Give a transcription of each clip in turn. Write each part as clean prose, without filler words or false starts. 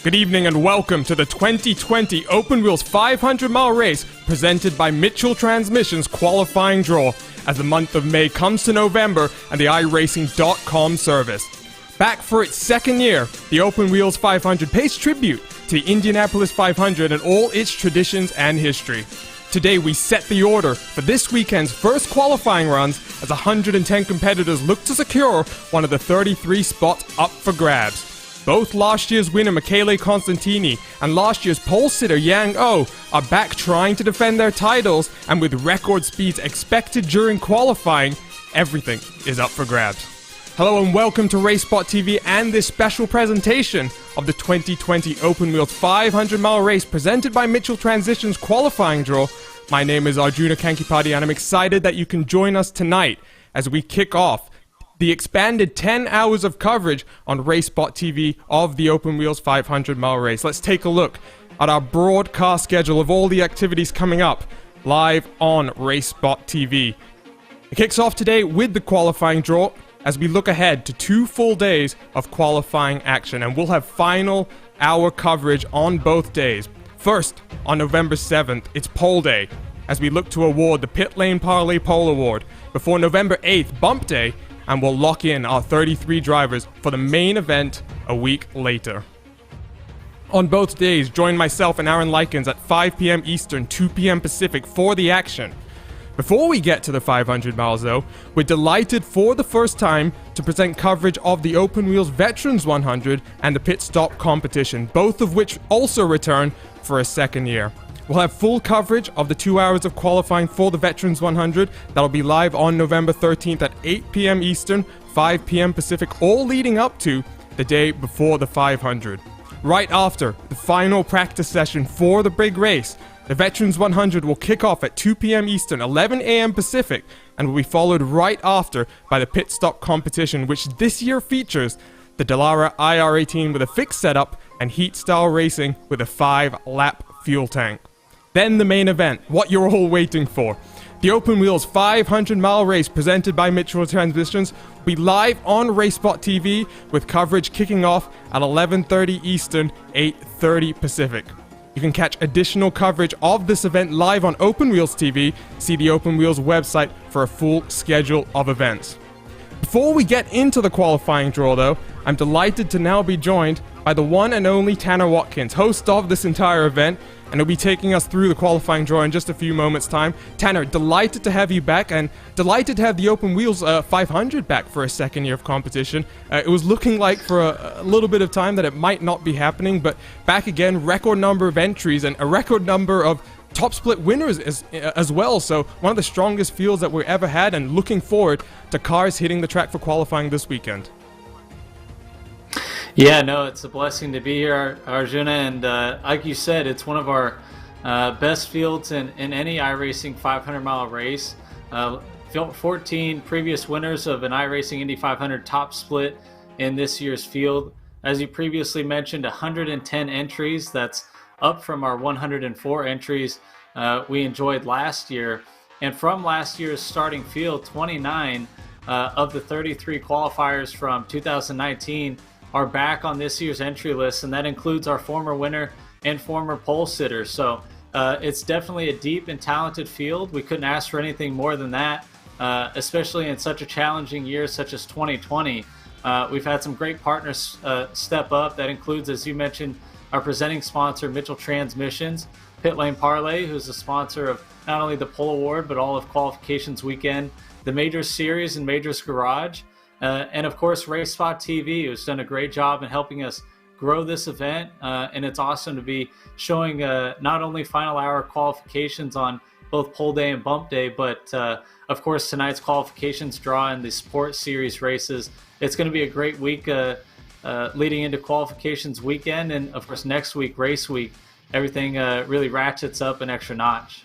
Good evening and welcome to the 2020 Open Wheels 500-mile race presented by Mitchell Transmission's qualifying draw as the month of May comes to November and the iRacing.com service. Back for its second year, the Open Wheels 500 pays tribute to the Indianapolis 500 and all its traditions and history. Today we set the order for this weekend's first qualifying runs as 110 competitors look to secure one of the 33 spots up for grabs. Both last year's winner Michele Constantini and last year's pole sitter Yang Oh are back trying to defend their titles, and with record speeds expected during qualifying, everything is up for grabs. Hello and welcome to RaceSpotTV and this special presentation of the 2020 Open Wheels 500-mile race presented by Mitchell Transmission's qualifying draw. My name is Arjuna Kankipati and I'm excited that you can join us tonight as we kick off the expanded 10 hours of coverage on RaceSpotTV of the Open Wheels 500-mile race. Let's take a look at our broadcast schedule of all the activities coming up live on RaceSpotTV. It kicks off today with the qualifying draw as we look ahead to 2 full days of qualifying action, and we'll have final hour coverage on both days. First, on November 7th, it's pole day as we look to award the Pit Lane Parlay Pole Award before November 8th, bump day, and we'll lock in our 33 drivers for the main event a week later. On both days, join myself and Aaron Likens at 5 p.m. Eastern, 2 p.m. Pacific for the action. Before we get to the 500 miles though, we're delighted for the first time to present coverage of the Open Wheels Veterans 100 and the Pit Stop competition, both of which also return for a second year. We'll have full coverage of the 2 hours of qualifying for the Veterans 100. That'll be live on November 13th at 8 p.m. Eastern, 5 p.m. Pacific, all leading up to the day before the 500. Right after the final practice session for the big race, the Veterans 100 will kick off at 2 p.m. Eastern, 11 a.m. Pacific, and will be followed right after by the Pit Stop competition, which this year features the Dallara IR18 with a fixed setup and heat-style racing with a 5-lap fuel tank. Then the main event, what you're all waiting for. The Open Wheels 500-mile race presented by Mitchell Transmissions will be live on RaceSpotTV with coverage kicking off at 11:30 Eastern, 8:30 Pacific. You can catch additional coverage of this event live on Open Wheels TV. See the Open Wheels website for a full schedule of events. Before we get into the qualifying draw, though, I'm delighted to now be joined by the one and only Tanner Watkins, host of this entire event, and he'll be taking us through the qualifying draw in just a few moments' time. Tanner, delighted to have you back, and delighted to have the Open Wheels 500 back for a second year of competition. It was looking like for a little bit of time that it might not be happening, but back again, record number of entries and a record number of top split winners as well. So one of the strongest fields that we've ever had, and looking forward to cars hitting the track for qualifying this weekend. Yeah, no, it's a blessing to be here, Arjuna, and like you said, it's one of our best fields in any iRacing 500-mile race. 14 previous winners of an iRacing Indy 500 top split in this year's field. As you previously mentioned, 110 entries. That's up from our 104 entries we enjoyed last year. And from last year's starting field, 29 of the 33 qualifiers from 2019 are back on this year's entry list, and that includes our former winner and former pole sitter. So it's definitely a deep and talented field. We couldn't ask for anything more than that, especially in such a challenging year such as 2020. We've had some great partners step up. That includes, as you mentioned, our presenting sponsor, Mitchell Transmissions, Pit Lane Parlay, who's the sponsor of not only the Pole Award, but all of Qualifications Weekend, the Majors Series and Majors Garage, and of course, RaceSpotTV, who's done a great job in helping us grow this event. And it's awesome to be showing not only final hour qualifications on both pole day and bump day, but of course, tonight's qualifications draw in the Sport Series races. It's going to be a great week leading into qualifications weekend. And of course, next week, race week, everything really ratchets up an extra notch.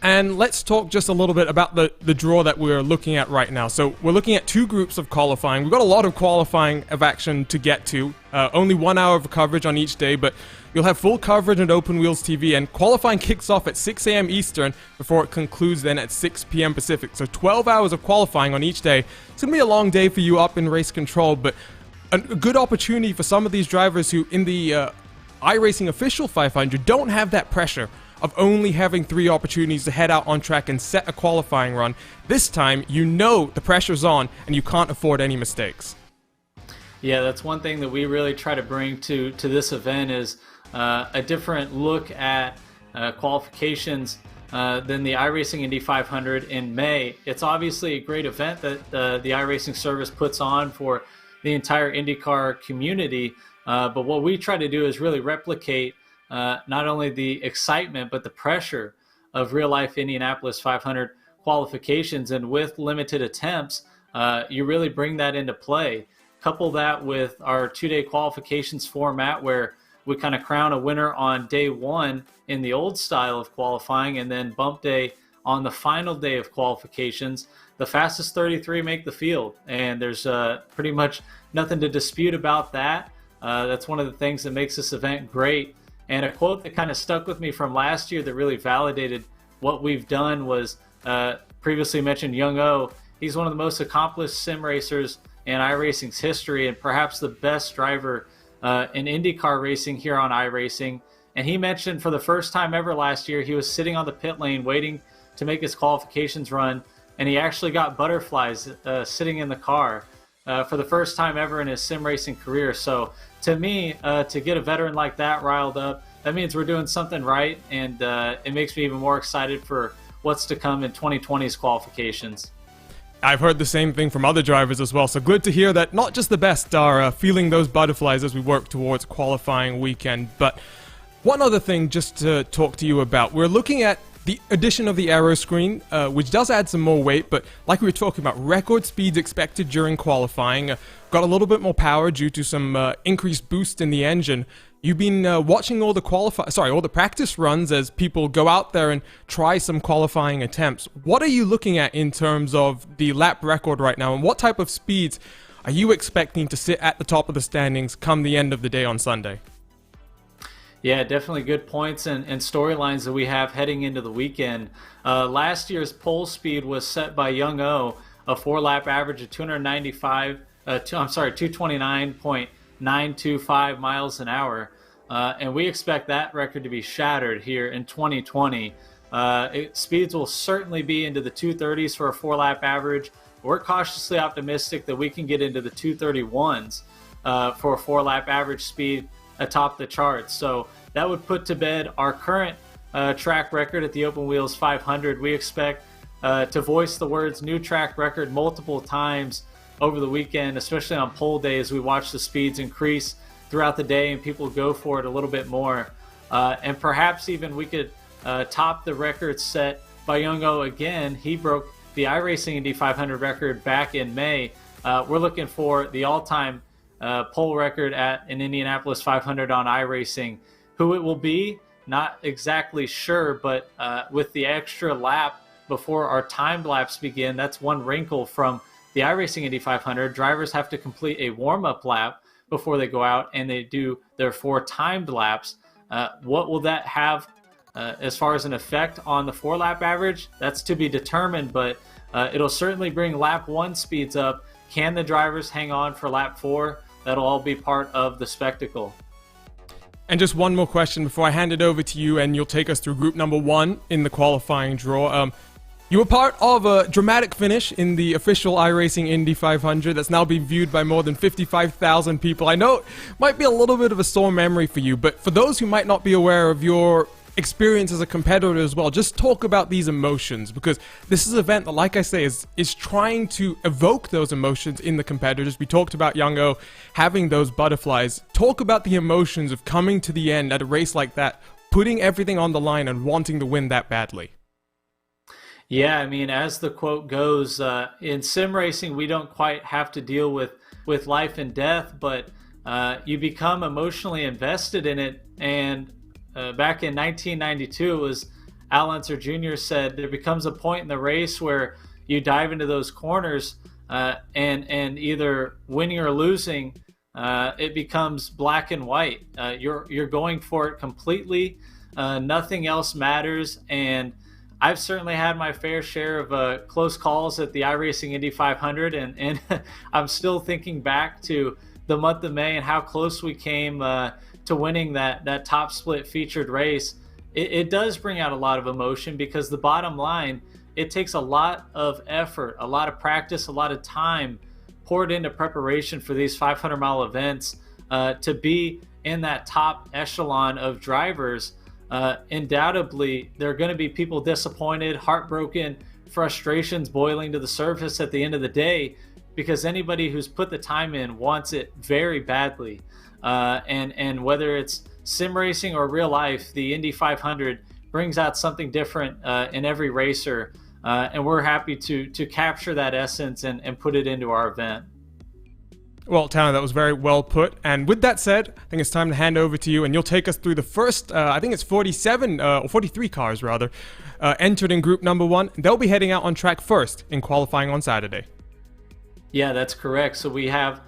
And let's talk just a little bit about the draw that we're looking at right now. So we're looking at two groups of qualifying. We've got a lot of qualifying of action to get to. Only 1 hour of coverage on each day, but you'll have full coverage on Open Wheels TV. And qualifying kicks off at 6 a.m. Eastern before it concludes then at 6 p.m. Pacific. So 12 hours of qualifying on each day. It's going to be a long day for you up in race control, but a good opportunity for some of these drivers who in the iRacing official 500 don't have that pressure of only having 3 opportunities to head out on track and set a qualifying run. This time, you know the pressure's on and you can't afford any mistakes. Yeah, that's one thing that we really try to bring to this event is a different look at qualifications than the iRacing Indy 500 in May. It's obviously a great event that the iRacing service puts on for the entire IndyCar community, but what we try to do is really replicate not only the excitement, but the pressure of real-life Indianapolis 500 qualifications. And with limited attempts, you really bring that into play. Couple that with our 2-day qualifications format where we kind of crown a winner on day 1 in the old style of qualifying, and then bump day on the final day of qualifications. The fastest 33 make the field, and there's pretty much nothing to dispute about that. That's one of the things that makes this event great. And a quote that kind of stuck with me from last year that really validated what we've done was previously mentioned Young O. He's one of the most accomplished sim racers in iRacing's history, and perhaps the best driver in IndyCar racing here on iRacing. And he mentioned for the first time ever last year, he was sitting on the pit lane waiting to make his qualifications run, and he actually got butterflies sitting in the car for the first time ever in his sim racing career. So to me, to get a veteran like that riled up, that means we're doing something right, and it makes me even more excited for what's to come in 2020's qualifications. I've heard the same thing from other drivers as well, so good to hear that not just the best are feeling those butterflies as we work towards qualifying weekend. But one other thing just to talk to you about, we're looking at the addition of the aero screen, which does add some more weight, but like we were talking about, record speeds expected during qualifying, got a little bit more power due to some increased boost in the engine. You've been watching all the practice runs as people go out there and try some qualifying attempts. What are you looking at in terms of the lap record right now, and what type of speeds are you expecting to sit at the top of the standings come the end of the day on Sunday? Yeah, definitely good points and storylines that we have heading into the weekend. Last year's pole speed was set by Young O, a 4 lap average of 229.925 miles an hour. And we expect that record to be shattered here in 2020. Speeds will certainly be into the 230s for a 4 lap average. We're cautiously optimistic that we can get into the 231s for a 4 lap average speed atop the charts. So that would put to bed our current track record at the Open Wheels 500. We expect to voice the words new track record multiple times over the weekend, especially on pole day, as we watch the speeds increase throughout the day and people go for it a little bit more. And perhaps even we could top the record set by Young O again. He broke the iRacing Indy 500 record back in May. We're looking for the all-time pole record at an Indianapolis 500 on iRacing. Who it will be, not exactly sure, but with the extra lap before our timed laps begin, that's one wrinkle from the iRacing Indy 500. Drivers have to complete a warm-up lap before they go out, and they do their 4 timed laps. What will that have as far as an effect on the 4 lap average? That's to be determined, but it'll certainly bring lap 1 speeds up. Can the drivers hang on for lap 4? That'll all be part of the spectacle. And just one more question before I hand it over to you, and you'll take us through group number 1 in the qualifying draw. You were part of a dramatic finish in the official iRacing Indy 500 that's now been viewed by more than 55,000 people. I know it might be a little bit of a sore memory for you, but for those who might not be aware of your experience as a competitor as well, just talk about these emotions, because this is an event that, like I say, is trying to evoke those emotions in the competitors. We talked about Young O having those butterflies. Talk about the emotions of coming to the end at a race like that, putting everything on the line and wanting to win that badly. Yeah, I mean, as the quote goes, in sim racing, we don't quite have to deal with life and death, but you become emotionally invested in it. And back in 1992, it was Al Unser Jr. said there becomes a point in the race where you dive into those corners and either winning or losing, it becomes black and white. You're going for it completely. Nothing else matters. And I've certainly had my fair share of close calls at the iRacing Indy 500, and I'm still thinking back to the month of May and how close we came to winning that top split featured race. It does bring out a lot of emotion, because the bottom line, it takes a lot of effort, a lot of practice, a lot of time poured into preparation for these 500-mile events to be in that top echelon of drivers. Undoubtedly, there are going to be people disappointed, heartbroken, frustrations boiling to the surface at the end of the day, because anybody who's put the time in wants it very badly. And whether it's sim racing or real life, the Indy 500 brings out something different in every racer, and we're happy to capture that essence and put it into our event. Well, Tanner, that was very well put. And with that said, I think it's time to hand over to you, and you'll take us through the first, I think it's 47, or 43 cars, rather, entered in group number 1. They'll be heading out on track first in qualifying on Saturday. Yeah, that's correct. So we have,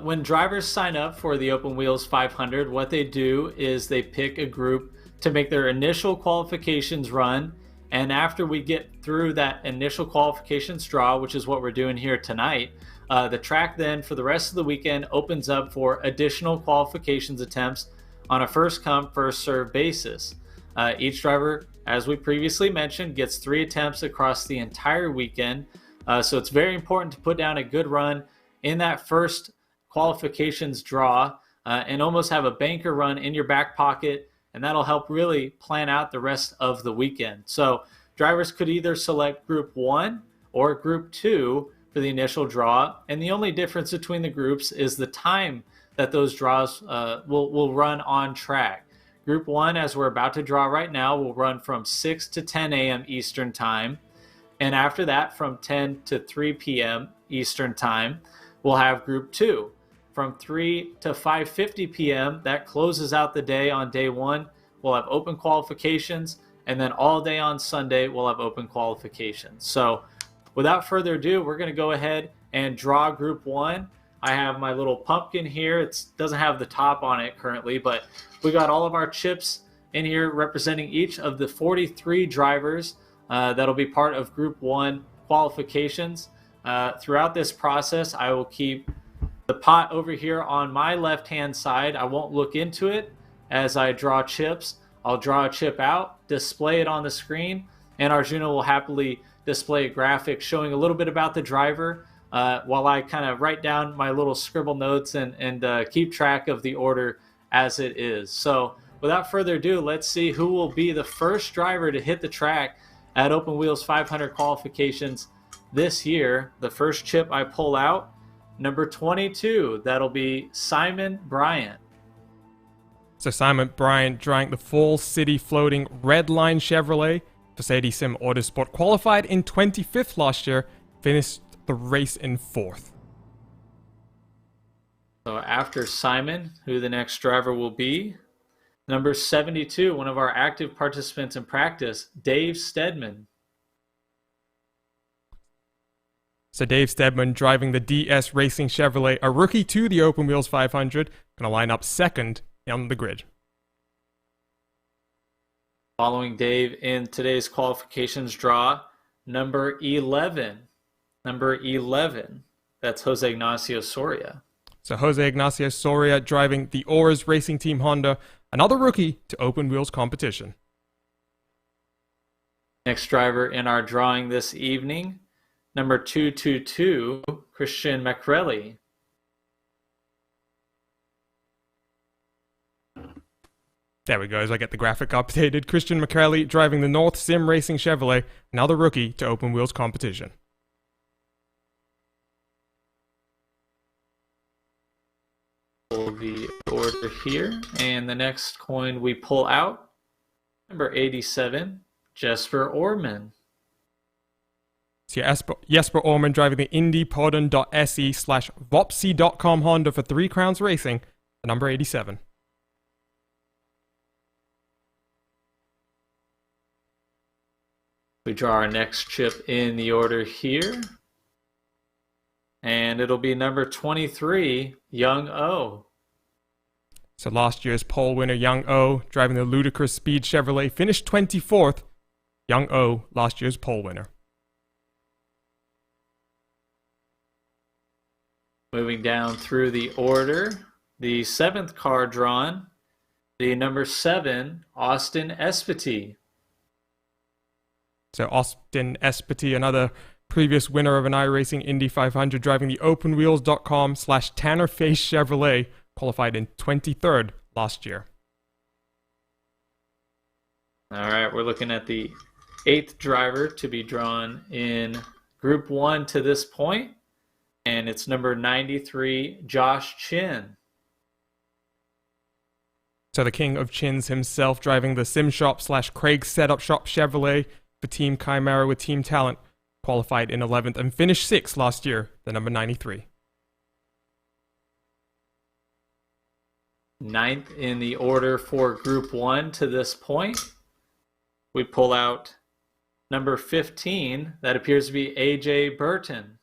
when drivers sign up for the Open Wheels 500, what they do is they pick a group to make their initial qualifications run. And after we get through that initial qualifications draw, which is what we're doing here tonight, the track then for the rest of the weekend opens up for additional qualifications attempts on a first come, first served basis. Each driver, as we previously mentioned, gets 3 attempts across the entire weekend. So it's very important to put down a good run in that first qualifications draw and almost have a banker run in your back pocket, and that'll help really plan out the rest of the weekend. So drivers could either select Group 1 or Group 2 for the initial draw, and the only difference between the groups is the time that those draws will run on track. Group 1, as we're about to draw right now, will run from 6 to 10 a.m. Eastern Time, and after that, from 10 to 3 p.m. Eastern Time, we'll have Group 2. From 3 to 5:50 p.m., that closes out the day on day 1. We'll have open qualifications, and then all day on Sunday, we'll have open qualifications. So without further ado, we're going to go ahead and draw Group 1. I have my little pumpkin here. It doesn't have the top on it currently, but we got all of our chips in here representing each of the 43 drivers that'll be part of Group 1 qualifications. Throughout this process, I will keep the pot over here on my left-hand side. I won't look into it as I draw chips. I'll draw a chip out, display it on the screen, and Arjuna will happily display a graphic showing a little bit about the driver while I kind of write down my little scribble notes and keep track of the order as it is. So without further ado, let's see who will be the first driver to hit the track at Open Wheels 500 qualifications this year. The first chip I pull out, number 22, that'll be Simon Bryant. So Simon Bryant driving the Fall City Floating Red Line Chevrolet Mercedes Sim Autosport, qualified in 25th last year, finished the race in 4th. So after Simon, who the next driver will be, number 72, one of our active participants in practice, Dave Stedman. So Dave Stedman driving the DS Racing Chevrolet, a rookie to the Open Wheels 500, going to line up second on the grid. Following Dave in today's qualifications draw, number 11. Number 11, that's Jose Ignacio Soria. So Jose Ignacio Soria driving the Auras Racing Team Honda, another rookie to Open Wheels competition. Next driver in our drawing this evening, number 222, Christian Macrelli. There we go, as I get the graphic updated. Christian Macrelli driving the North Sim Racing Chevrolet, another rookie to Open Wheels competition. The order here, and the next coin we pull out, number 87, Jesper Orman. So Jesper Orman driving the IndyPodden.se/Vopsy.com Honda for 3 Crowns Racing, the number 87. We draw our next chip in the order here. And it'll be number 23, Young O. So last year's pole winner, Young O, driving the Ludicrous Speed Chevrolet, finished 24th. Young O, last year's pole winner. Moving down through the order, the 7th car drawn, the number 7, Austin Espity. So Austin Espity, another previous winner of an iRacing Indy 500, driving the OpenWheels.com/Tanner Face Chevrolet, qualified in 23rd last year. All right, we're looking at the 8th driver to be drawn in Group 1 to this point, and it's number 93, Josh Chin. So the king of chins himself, driving the Sim Shop/Craig Setup Shop Chevrolet for Team Chimera with Team Talent, qualified in 11th and finished 6th last year, the number 93. 9th in the order for Group 1 to this point. We pull out number 15. That appears to be AJ Burton.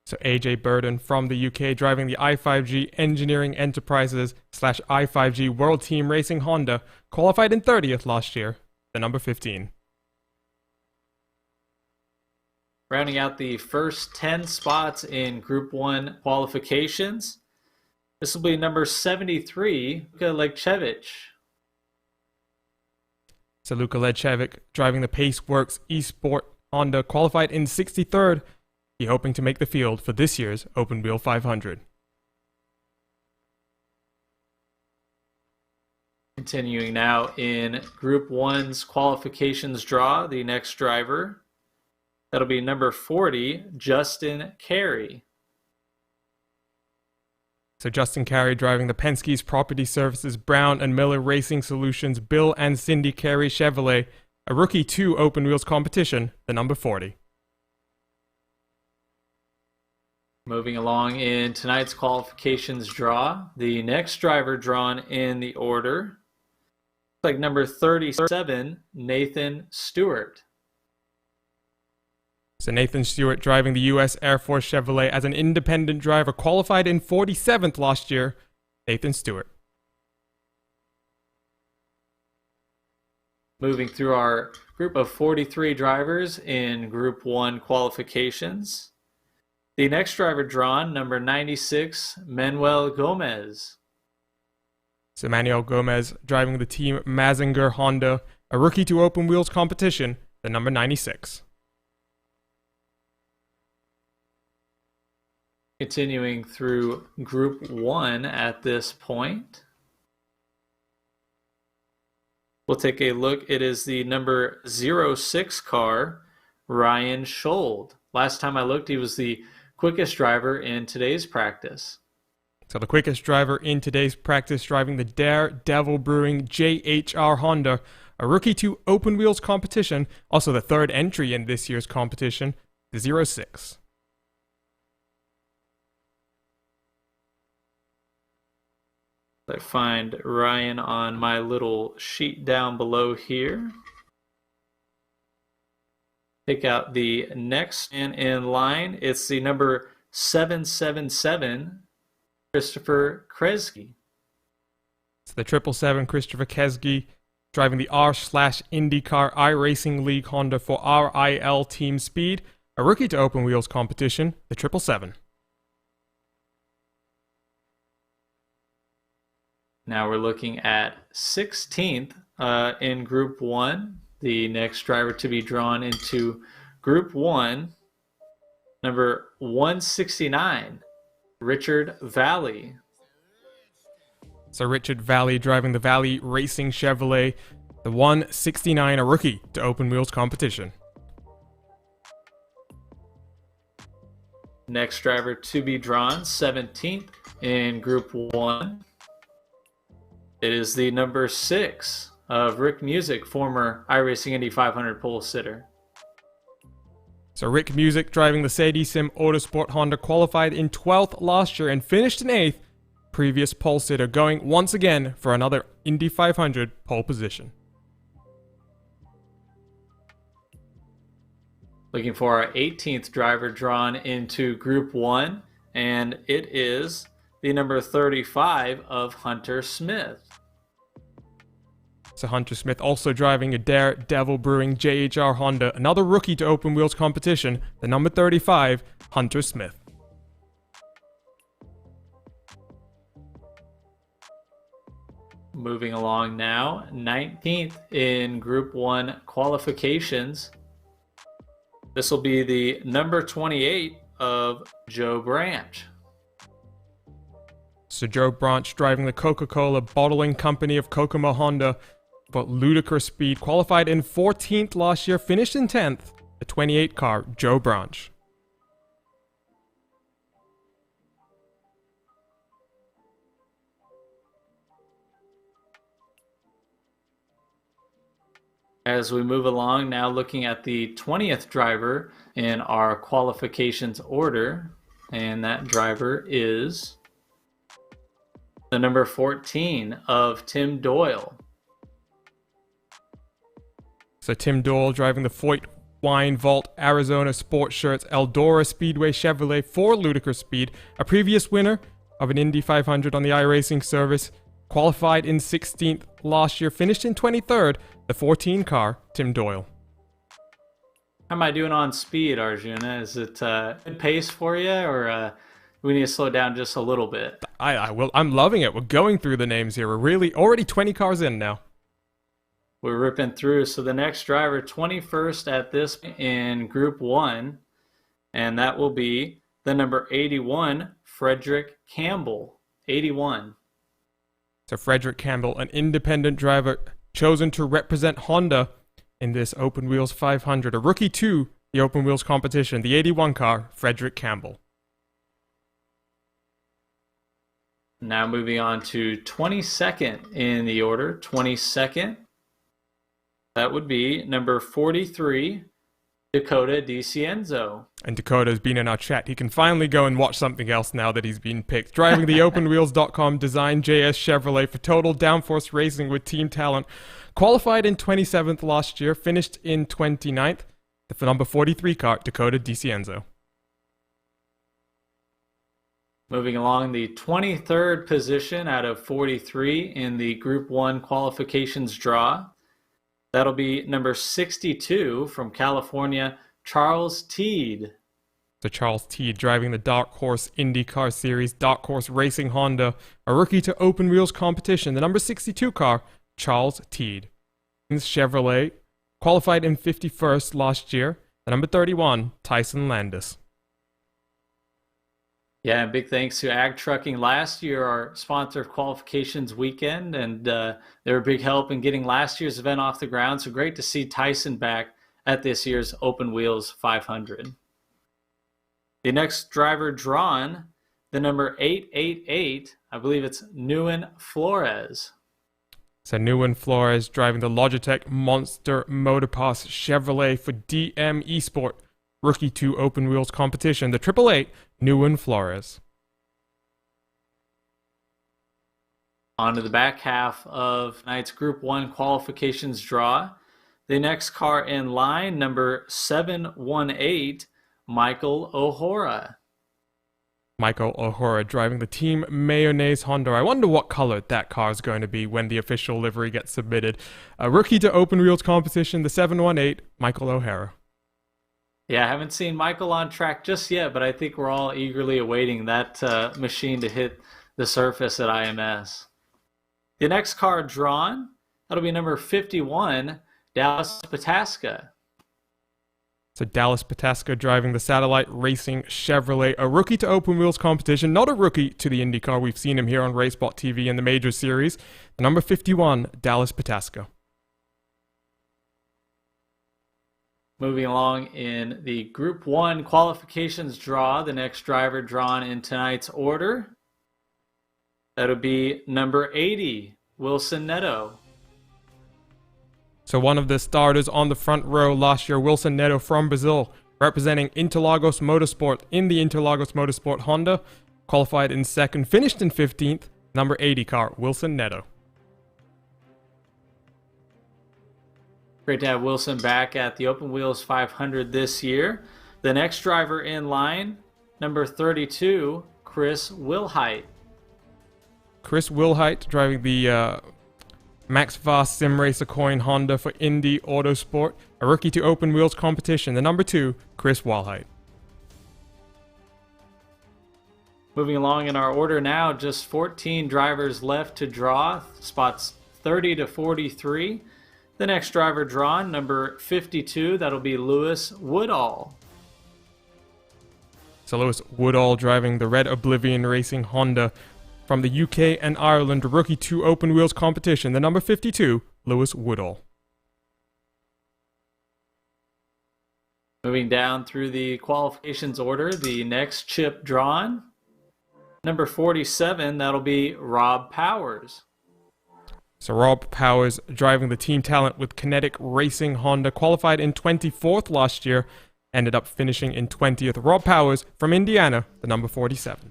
So AJ Burton from the UK, driving the i5G Engineering Enterprises/i5G World Team Racing Honda, qualified in 30th last year, the number 15. Rounding out the first 10 spots in Group 1 qualifications, this will be number 73, Luka Lekchevich. So Luka Lekchevich driving the Paceworks eSport Honda, qualified in 63rd. He hoping to make the field for this year's Open Wheel 500. Continuing now in Group 1's qualifications draw, the next driver, that'll be number 40, Justin Carey. So Justin Carey driving the Penske's Property Services Brown and Miller Racing Solutions Bill and Cindy Carey Chevrolet, a rookie to Open Wheels competition, the number 40. Moving along in tonight's qualifications draw, the next driver drawn in the order, looks like number 37, Nathan Stewart. So Nathan Stewart driving the U.S. Air Force Chevrolet as an independent driver, qualified in 47th last year. Nathan Stewart. Moving through our group of 43 drivers in Group 1 qualifications. The next driver drawn, number 96, Manuel Gomez. So Manuel Gomez driving the Team Mazinger Honda, a rookie to open wheels competition, the number 96. Continuing through Group 1 at this point. We'll take a look. It is the number 06 car, Ryan Schold. Last time I looked, he was the quickest driver in today's practice. So the quickest driver in today's practice driving the Daredevil Brewing JHR Honda, a rookie to open wheels competition, also the third entry in this year's competition, the 06. I find Ryan on my little sheet down below here. Pick out the next man in line. It's the number 777, Christopher Kresge. It's the 777 Christopher Kresge driving the R/IndyCar iRacing League Honda for RIL Team Speed, a rookie to open wheels competition, the 777. Now we're looking at 16th in Group 1. The next driver to be drawn into Group 1, number 169, Richard Valley. So Richard Valley driving the Valley Racing Chevrolet, the 169, a rookie to open wheels competition. Next driver to be drawn, 17th in Group 1. It is the number 6 of Rick Music, former iRacing Indy 500 pole sitter. So Rick Music driving the Sadie Sim Autosport Honda, qualified in 12th last year and finished in 8th. Previous pole sitter, going once again for another Indy 500 pole position. Looking for our 18th driver drawn into Group 1, and it is the number 35 of Hunter Smith. So Hunter Smith also driving a Daredevil Brewing JHR Honda, another rookie to open wheels competition, the number 35, Hunter Smith. Moving along now, 19th in Group 1 qualifications. This will be the number 28 of Joe Branch. So Joe Branch driving the Coca-Cola bottling company of Kokomo Honda, but ludicrous speed, qualified in 14th last year, finished in 10th, the 28 car, Joe Branch. As we move along, now looking at the 20th driver in our qualifications order, and that driver is the number 14 of Tim Doyle. So Tim Doyle driving the Foyt Wine Vault Arizona Sports Shirts Eldora Speedway Chevrolet for ludicrous speed, a previous winner of an Indy 500 on the iRacing service, qualified in 16th last year, finished in 23rd, the 14 car, Tim Doyle. How am I doing on speed, Arjuna? Is it good pace for you, or we need to slow down just a little bit? I'm loving it. We're going through the names here. We're really already 20 cars in now. We're ripping through. So the next driver, 21st at this in Group 1, and that will be the number 81, Frederick Campbell. 81. So Frederick Campbell, an independent driver chosen to represent Honda in this Open Wheels 500, a rookie to the Open Wheels competition, the 81 car, Frederick Campbell. Now moving on to 22nd in the order. 22nd, that would be number 43, Dakota DiCienzo. And Dakota's been in our chat. He can finally go and watch something else now that he's been picked. Driving the OpenWheels.com Design JS Chevrolet for Total Downforce Racing with Team Talent. Qualified in 27th last year, finished in 29th. the number 43 car, Dakota DiCienzo. Moving along, the 23rd position out of 43 in the Group 1 qualifications draw. That'll be number 62 from California, Charles Teed. So Charles Teed driving the Dark Horse IndyCar Series Dark Horse Racing Honda, a rookie to open wheels competition. The number 62 car, Charles Teed. Chevrolet, qualified in 51st last year. The number 31, Tyson Landis. Yeah, and big thanks to Ag Trucking last year, our sponsor of qualifications weekend, and they were a big help in getting last year's event off the ground. So great to see Tyson back at this year's Open Wheels 500. The next driver drawn, the number 888, I believe it's Neuen Flores. So Neuen Flores driving the Logitech Monster Motorpass Chevrolet for DM Esport. Rookie 2 open wheels competition, the 888 Neuen Flores. On to the back half of tonight's Group 1 qualifications draw. The next car in line, number 718, Michael O'Hora. Michael O'Hora driving the Team Mayonnaise Honda. I wonder what color that car is going to be when the official livery gets submitted. A rookie to open wheels competition, the 718, Michael O'Hara. Yeah, I haven't seen Michael on track just yet, but I think we're all eagerly awaiting that machine to hit the surface at IMS. The next car drawn, that'll be number 51, Dallas Pataska. So Dallas Pataska driving the Satellite Racing Chevrolet, a rookie to open wheels competition, not a rookie to the IndyCar. We've seen him here on RaceSpotTV in the Major Series. The number 51, Dallas Pataska. Moving along in the Group 1 qualifications draw, the next driver drawn in tonight's order, that'll be number 80, Wilson Neto. So one of the starters on the front row last year, Wilson Neto from Brazil, representing Interlagos Motorsport in the Interlagos Motorsport Honda, qualified in second, finished in 15th, number 80 car, Wilson Neto. Great to have Wilson back at the Open Wheels 500 this year. The next driver in line, number 32, Chris Wilhite. Chris Wilhite driving the Max Vast Sim Racer Coin Honda for Indy Autosport, a rookie to open wheels competition. The number 2, Chris Wilhite. Moving along in our order now, just 14 drivers left to draw, spots 30 to 43. The next driver drawn, number 52, that'll be Lewis Woodall. So Lewis Woodall driving the Red Oblivion Racing Honda from the UK and Ireland, rookie 2 open wheels competition. The number 52, Lewis Woodall. Moving down through the qualifications order, the next chip drawn, number 47, that'll be Rob Powers. So Rob Powers driving the Team Talent with Kinetic Racing Honda, qualified in 24th last year, ended up finishing in 20th. Rob Powers from Indiana, the number 47.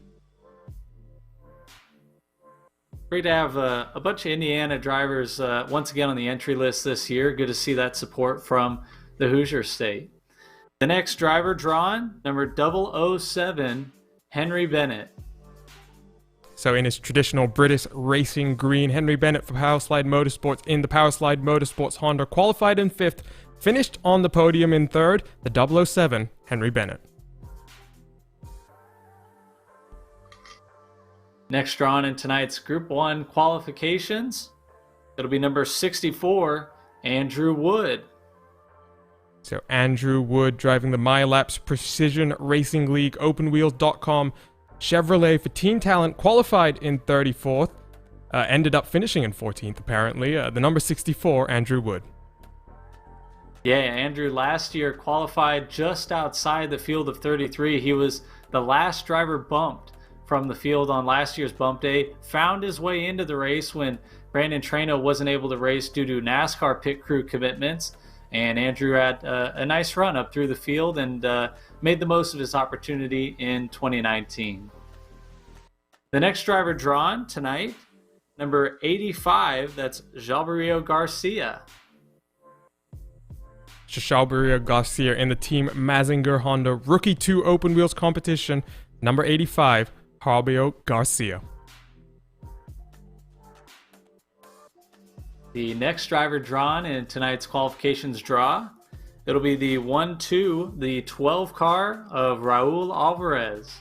Great to have a bunch of Indiana drivers once again on the entry list this year. Good to see that support from the Hoosier State. The next driver drawn, number 007, Henry Bennett. So in his traditional British racing green, Henry Bennett for Powerslide Motorsports in the Powerslide Motorsports Honda, qualified in 5th, finished on the podium in 3rd, the 007, Henry Bennett. Next drawn in tonight's Group 1 qualifications, it'll be number 64, Andrew Wood. So Andrew Wood driving the MyLaps Precision Racing League OpenWheels.com Chevrolet for Team Talent, qualified in 34th, ended up finishing in 14th apparently. The number 64, Andrew Wood. Yeah, Andrew last year qualified just outside the field of 33. He was the last driver bumped from the field on last year's bump day, found his way into the race when Brandon Trano wasn't able to race due to NASCAR pit crew commitments. And Andrew had a nice run up through the field and made the most of his opportunity in 2019. The next driver drawn tonight, number 85, that's Jalberio Garcia. Shashaburia Garcia in the Team Mazinger Honda Rookie 2 Open Wheels competition, number 85, Fabio Garcia. The next driver drawn in tonight's qualifications draw, it'll be the 1-2, the 12 car of Raul Alvarez.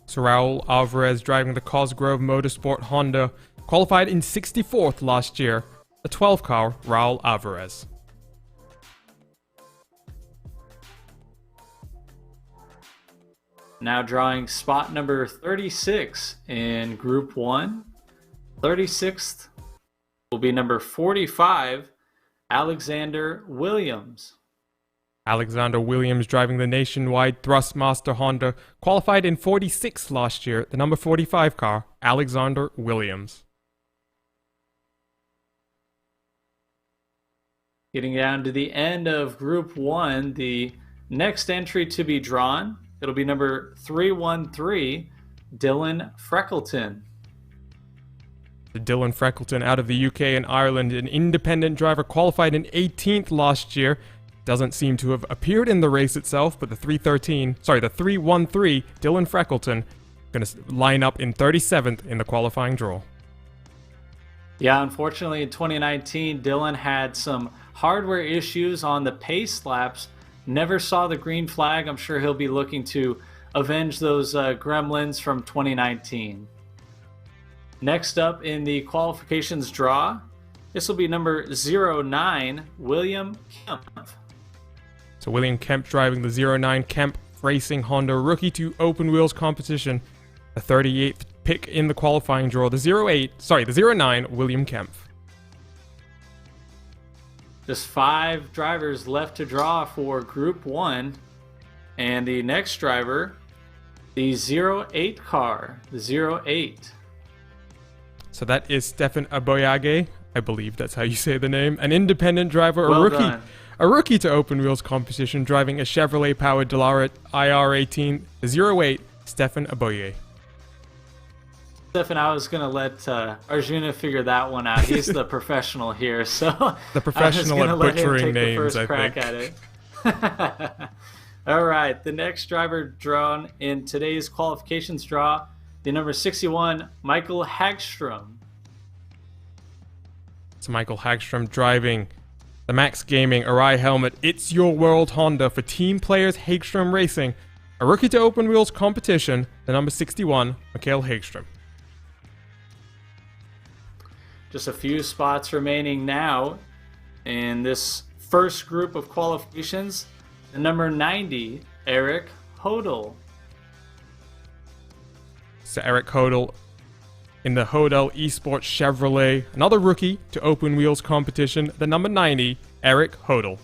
So Raul Alvarez driving the Cosgrove Motorsport Honda, qualified in 64th last year, the 12 car Raul Alvarez. Now drawing spot number 36 in Group 1. 36th will be number 45, Alexander Williams. Alexander Williams driving the nationwide Thrustmaster Honda, qualified in 46th last year, the number 45 car, Alexander Williams. Getting down to the end of Group 1, the next entry to be drawn, it'll be number 313, Dylan Freckleton. Dylan Freckleton out of the UK and Ireland, an independent driver, qualified in 18th last year. Doesn't seem to have appeared in the race itself, but the 313, Dylan Freckleton, going to line up in 37th in the qualifying draw. Yeah, unfortunately in 2019, Dylan had some hardware issues on the pace laps. Never saw the green flag. I'm sure he'll be looking to avenge those gremlins from 2019. Next up in the qualifications draw, this will be number 09, William Kemp. So William Kemp driving the 09 Kemp Racing Honda Rookie 2 Open Wheels competition, the 38th pick in the qualifying draw, the 09 William Kemp. Just 5 drivers left to draw for Group 1. And the next driver, the 08 car, the 08. So that is Stefan Aboyage. I believe that's how you say the name. An independent driver, a rookie to Open Wheels competition, driving a Chevrolet-powered Dallara IR18, the 08, Stefan Aboyage. Stefan, I was going to let Arjuna figure that one out. He's the professional here, so the professional at butchering names, I think. At it. All right, the next driver drawn in today's qualifications draw, the number 61, Michael Hagstrom. It's Michael Hagstrom driving the Max Gaming Arai Helmet It's Your World Honda for Team Players Hagstrom Racing, a rookie to Open Wheels competition, the number 61, Michael Hagstrom. Just a few spots remaining now in this first group of qualifications. The number 90, Eric Hodel. So Eric Hodel in the Hodel Esports Chevrolet, another rookie to Open Wheels competition, the number 90, Eric Hodel.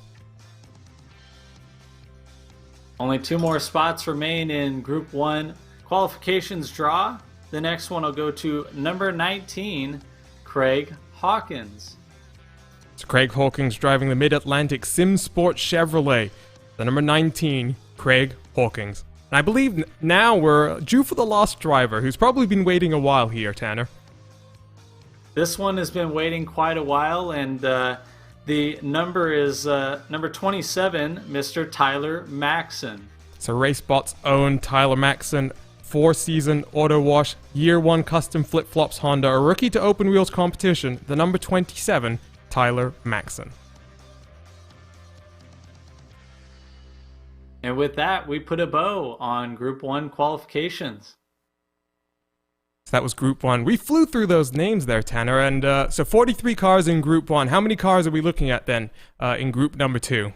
Only 2 more spots remain in Group 1 qualifications draw. The next one will go to number 19, Craig Hawkins. So Craig Hawkins driving the Mid-Atlantic Sim Sport Chevrolet, the number 19, Craig Hawkins. And I believe now we're due for the last driver, who's probably been waiting a while here, Tanner. This one has been waiting quite a while, and the number is number 27, Mr. Tyler Maxson. So RaceSpot's own Tyler Maxson, 4-season auto wash, year 1 custom flip-flops Honda, a rookie to Open Wheels competition, the number 27, Tyler Maxson. And with that, we put a bow on Group 1 qualifications. So that was Group 1. We flew through those names there, Tanner, and so 43 cars in Group 1. How many cars are we looking at then in Group number 2?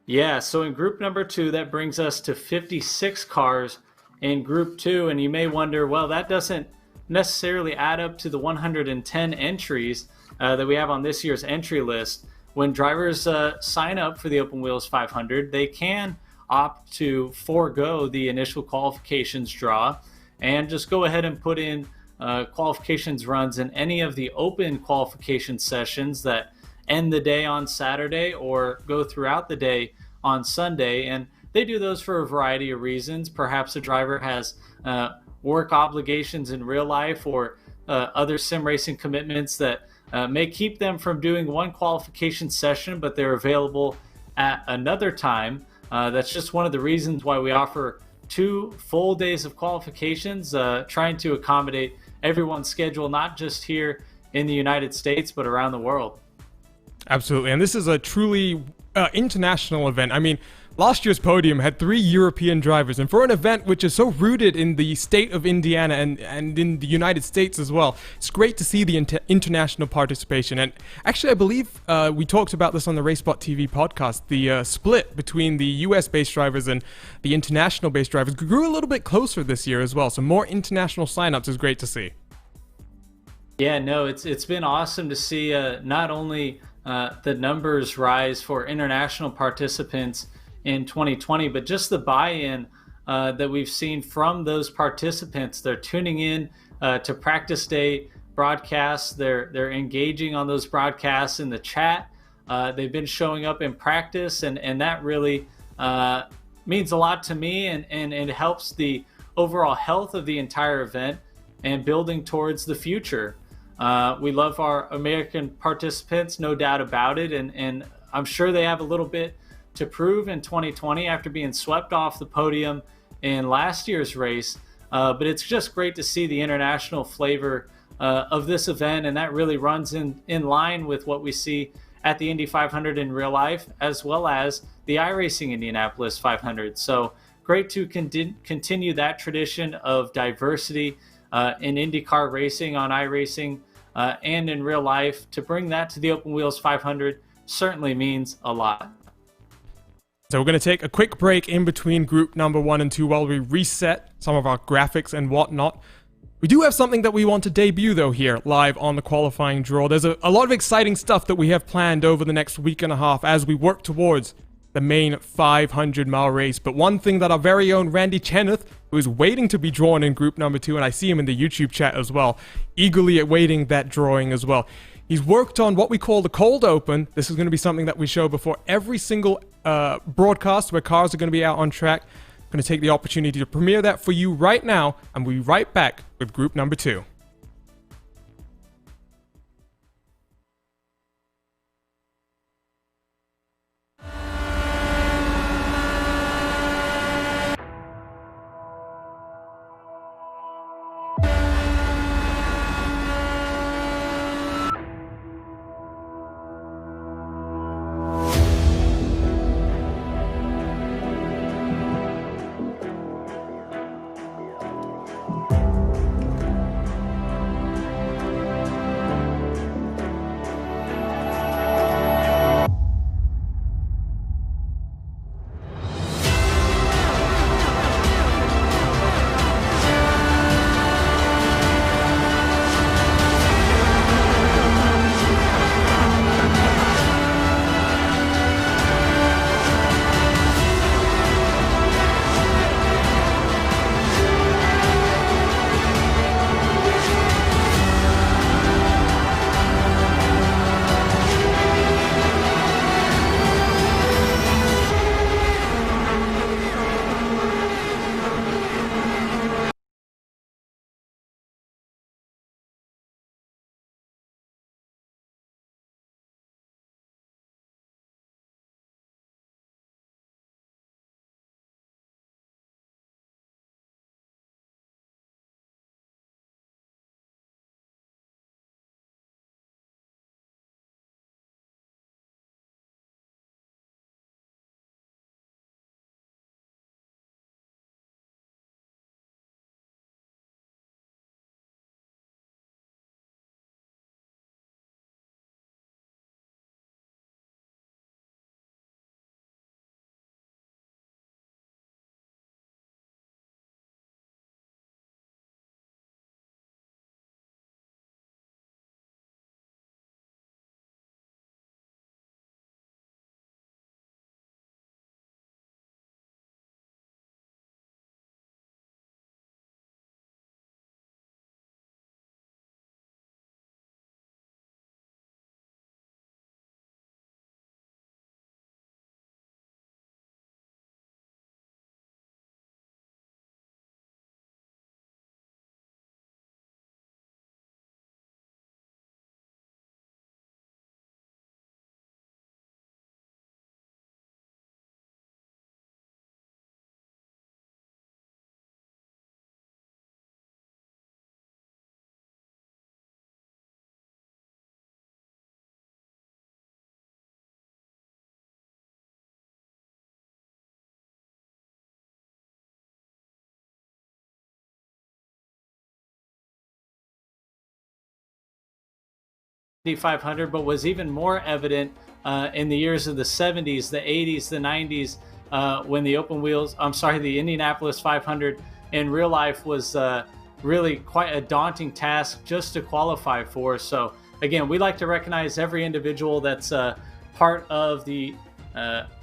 Yeah, so in Group number 2, that brings us to 56 cars in Group 2, and you may wonder, well, that doesn't necessarily add up to the 110 entries that we have on this year's entry list. When drivers sign up for the Open Wheels 500, they can opt to forego the initial qualifications draw and just go ahead and put in qualifications runs in any of the open qualification sessions that end the day on Saturday or go throughout the day on Sunday. And they do those for a variety of reasons. Perhaps a driver has work obligations in real life or other sim racing commitments that may keep them from doing one qualification session, but they're available at another time. That's just one of the reasons why we offer 2 full days of qualifications, trying to accommodate everyone's schedule, not just here in the United States, but around the world. Absolutely, and this is a truly international event. I mean, last year's podium had 3 European drivers, and for an event which is so rooted in the state of Indiana and in the United States as well, it's great to see the international participation. And actually, I believe we talked about this on the RaceSpotTV podcast. The split between the US-based drivers and the international-based drivers grew a little bit closer this year as well, so more international signups is great to see. Yeah, no, it's been awesome to see not only the numbers rise for international participants in 2020, but just the buy-in that we've seen from those participants. They're tuning in to practice day broadcasts. They're engaging on those broadcasts in the chat. They've been showing up in practice, and that really means a lot to me, and it helps the overall health of the entire event and building towards the future. We love our American participants, no doubt about it, and I'm sure they have a little bit to prove in 2020 after being swept off the podium in last year's race. But it's just great to see the international flavor of this event, and that really runs in line with what we see at the Indy 500 in real life, as well as the iRacing Indianapolis 500. So great to continue that tradition of diversity in IndyCar racing on iRacing and in real life. To bring that to the Open Wheels 500 certainly means a lot. So we're going to take a quick break in between group number 1 and 2 while we reset some of our graphics and whatnot. We do have something that we want to debut, though, here live on the qualifying draw. There's a lot of exciting stuff that we have planned over the next week and a half as we work towards the main 500-mile race. But one thing that our very own Randy Cheneth, who is waiting to be drawn in group number 2, and I see him in the YouTube chat as well, eagerly awaiting that drawing as well. He's worked on what we call the cold open. This is going to be something that we show before every single broadcast where cars are going to be out on track. I'm going to take the opportunity to premiere that for you right now, and we'll be right back with group number 2. Indy 500, but was even more evident in the years of the 70s, the 80s, the 90s, when the Indianapolis 500 in real life was really quite a daunting task just to qualify for. So again, we like to recognize every individual that's part of the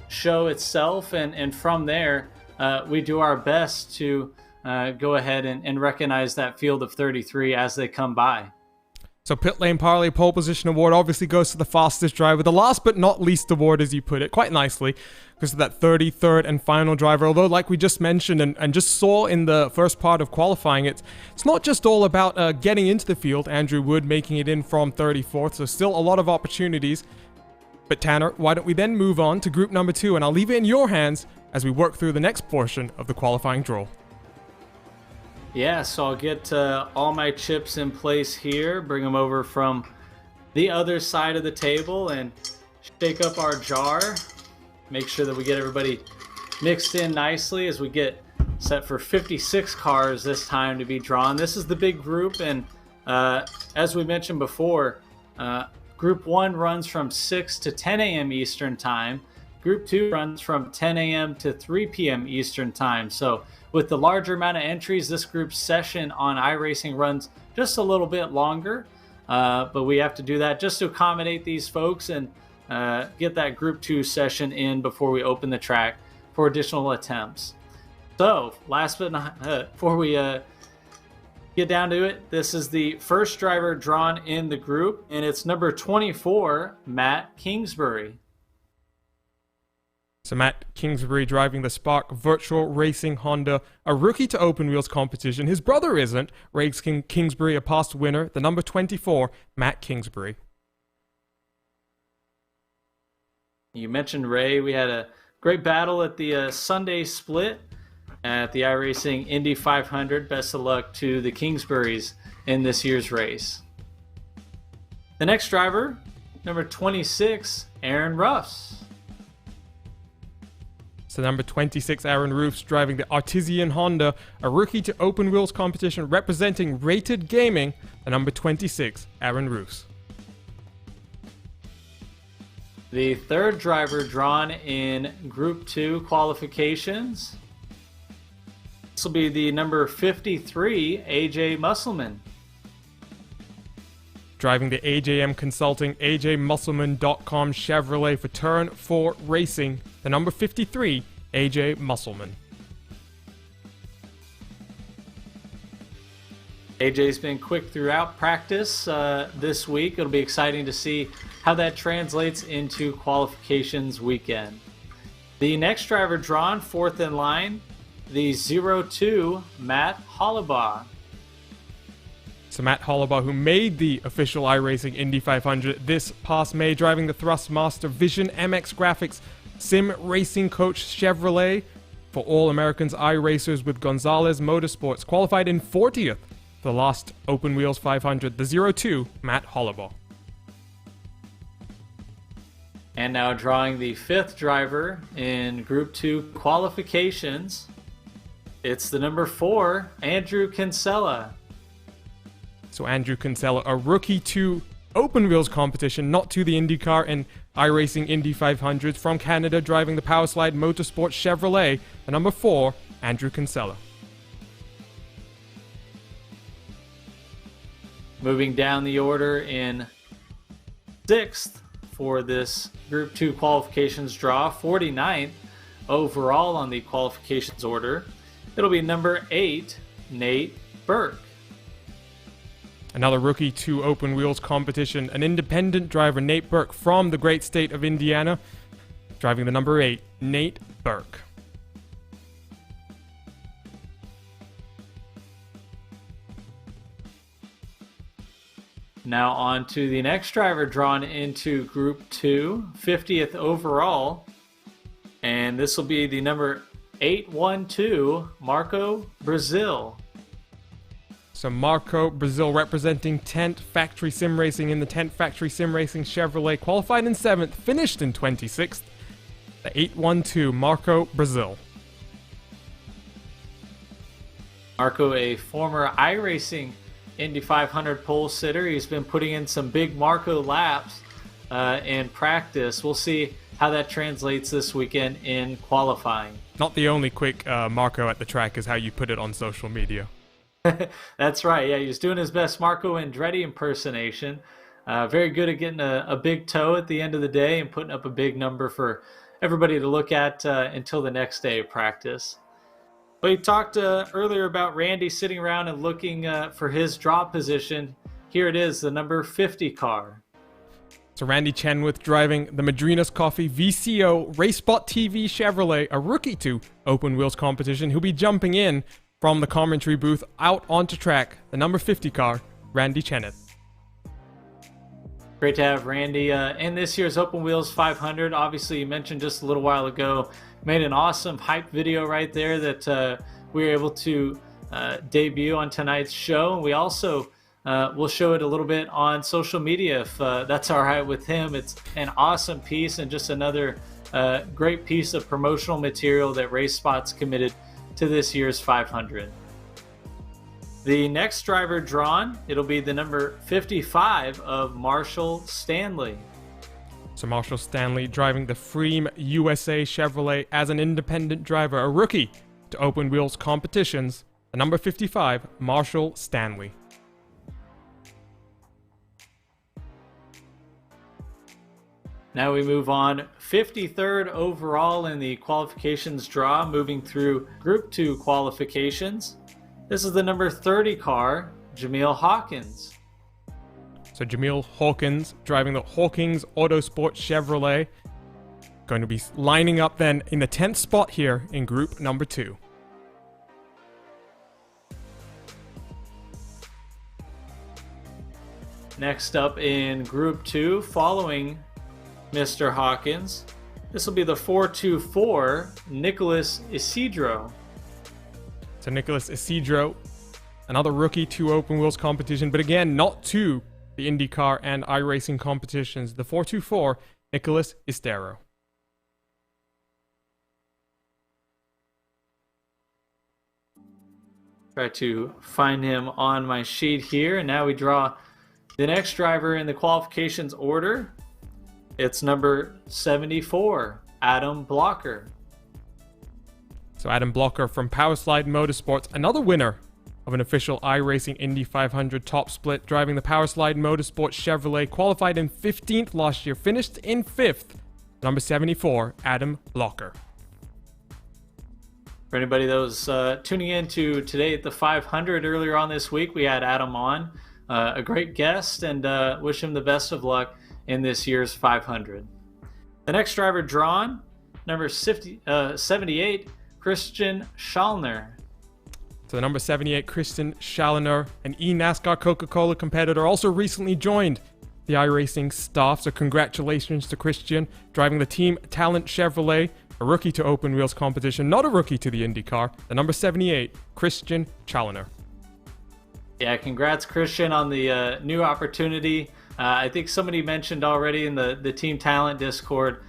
show itself, and from there we do our best to go ahead and recognize that field of 33 as they come by. So Pit Lane Parlay Pole Position Award obviously goes to the fastest driver. The last but not least award, as you put it, quite nicely, goes to that 33rd and final driver. Although, like we just mentioned and just saw in the first part of qualifying, it's not just all about getting into the field. Andrew Wood making it in from 34th, so still a lot of opportunities. But Tanner, why don't we then move on to group number 2, and I'll leave it in your hands as we work through the next portion of the qualifying draw. Yeah, so I'll get all my chips in place here, bring them over from the other side of the table, and shake up our jar. Make sure that we get everybody mixed in nicely as we get set for 56 cars this time to be drawn. This is the big group, and as we mentioned before, Group 1 runs from 6 to 10 a.m. Eastern Time. Group 2 runs from 10 a.m. to 3 p.m. Eastern Time. So with the larger amount of entries, this group session on iRacing runs just a little bit longer. But we have to do that just to accommodate these folks and get that Group 2 session in before we open the track for additional attempts. So last but not before we get down to it, this is the first driver drawn in the group, and it's number 24, Matt Kingsbury. So Matt Kingsbury driving the Spark Virtual Racing Honda, a rookie to open wheels competition. His brother isn't. Rags Kingsbury, a past winner. The number 24, Matt Kingsbury. You mentioned Ray. We had a great battle at the Sunday split at the iRacing Indy 500. Best of luck to the Kingsburys in this year's race. The next driver, number 26, Aaron Ruffs. So number 26, Aaron Roofs driving the Artisan Honda, a rookie to open wheels competition representing Rated Gaming. The number 26, Aaron Roofs. The third driver drawn in Group 2 qualifications. This will be the number 53, AJ Musselman. Driving the AJM Consulting, AJMusselman.com Chevrolet for Turn 4 Racing. The number 53, AJ Musselman. AJ's been quick throughout practice this week. It'll be exciting to see how that translates into qualifications weekend. The next driver drawn, fourth in line, the 02, Matt Hollibaugh. So Matt Hollibaugh, who made the official iRacing Indy 500 this past May, driving the Thrustmaster Vision MX Graphics Sim Racing Coach Chevrolet for All Americans iRacers with Gonzalez Motorsports, qualified in 40th for the last Open Wheels 500, the 02, Matt Hollibaugh. And now drawing the fifth driver in Group 2 qualifications, it's the number 4, Andrew Kinsella. So Andrew Kinsella, a rookie to open wheels competition, not to the IndyCar and iRacing Indy 500s, from Canada, driving the Powerslide Motorsports Chevrolet. The number 4, Andrew Kinsella. Moving down the order in 6th for this Group 2 qualifications draw, 49th overall on the qualifications order. It'll be number 8, Nate Burke. Another rookie to open wheels competition, an independent driver, Nate Burke, from the great state of Indiana, driving the number 8, Nate Burke. Now on to the next driver drawn into Group 2, 50th overall, and this will be the number 812, Marco Brazil. So Marco Brazil representing Tent Factory Sim Racing in the Tent Factory Sim Racing Chevrolet, qualified in 7th, finished in 26th. The 812, Marco Brazil. Marco, a former iRacing Indy 500 pole sitter. He's been putting in some big Marco laps in practice. We'll see how that translates this weekend in qualifying. Not the only quick Marco at the track is how you put it on social media. That's right. Yeah, he's doing his best Marco Andretti impersonation. Very good at getting a big toe at the end of the day and putting up a big number for everybody to look at until the next day of practice. We talked earlier about Randy sitting around and looking for his drop position. Here it is, the number 50 car. So Randy Chenoweth driving the Madrinas Coffee VCO RaceSpotTV Chevrolet, a rookie to open wheels competition. He'll be jumping in from the commentary booth out onto track, the number 50 car, Randy Chenoweth. Great to have Randy in this year's Open Wheels 500. Obviously, you mentioned just a little while ago, made an awesome hype video right there that we were able to debut on tonight's show. And we also will show it a little bit on social media if that's all right with him. It's an awesome piece and just another great piece of promotional material that Race Spot's committed to this year's 500. The next driver drawn, it'll be the number 55 of Marshall Stanley. So Marshall Stanley driving the Freem USA Chevrolet as an independent driver, a rookie to open wheels competitions, the number 55, Marshall Stanley. Now we move on, 53rd overall in the qualifications draw, moving through Group 2 qualifications. This is the number 30 car, Jameel Hawkins. So Jameel Hawkins driving the Hawkins Autosport Chevrolet. Going to be lining up then in the 10th spot here in Group number 2. Next up in Group 2, following Mr. Hawkins, this will be the 424 Nicholas Isidro. So Nicholas Isidro, another rookie to open wheels competition, but again, not to the IndyCar and iRacing competitions. The 424, Nicholas Isidro. Try to find him on my sheet here, and now we draw the next driver in the qualifications order. It's number 74, Adam Blocker. So Adam Blocker from Powerslide Motorsports, another winner of an official iRacing Indy 500 top split, driving the Powerslide Motorsports Chevrolet, qualified in 15th last year, finished in 5th. Number 74, Adam Blocker. For anybody that was tuning in to today at the 500 earlier on this week, we had Adam on, a great guest, and wish him the best of luck in this year's 500. The next driver drawn, number 78, Christian Schallner. So the number 78, Christian Schallner, an eNASCAR Coca-Cola competitor, also recently joined the iRacing staff. So congratulations to Christian, driving the Team Talent Chevrolet, a rookie to open wheels competition, not a rookie to the IndyCar. The number 78, Christian Schallner. Yeah, congrats, Christian, on the new opportunity. I think somebody mentioned already in the Team Talent Discord,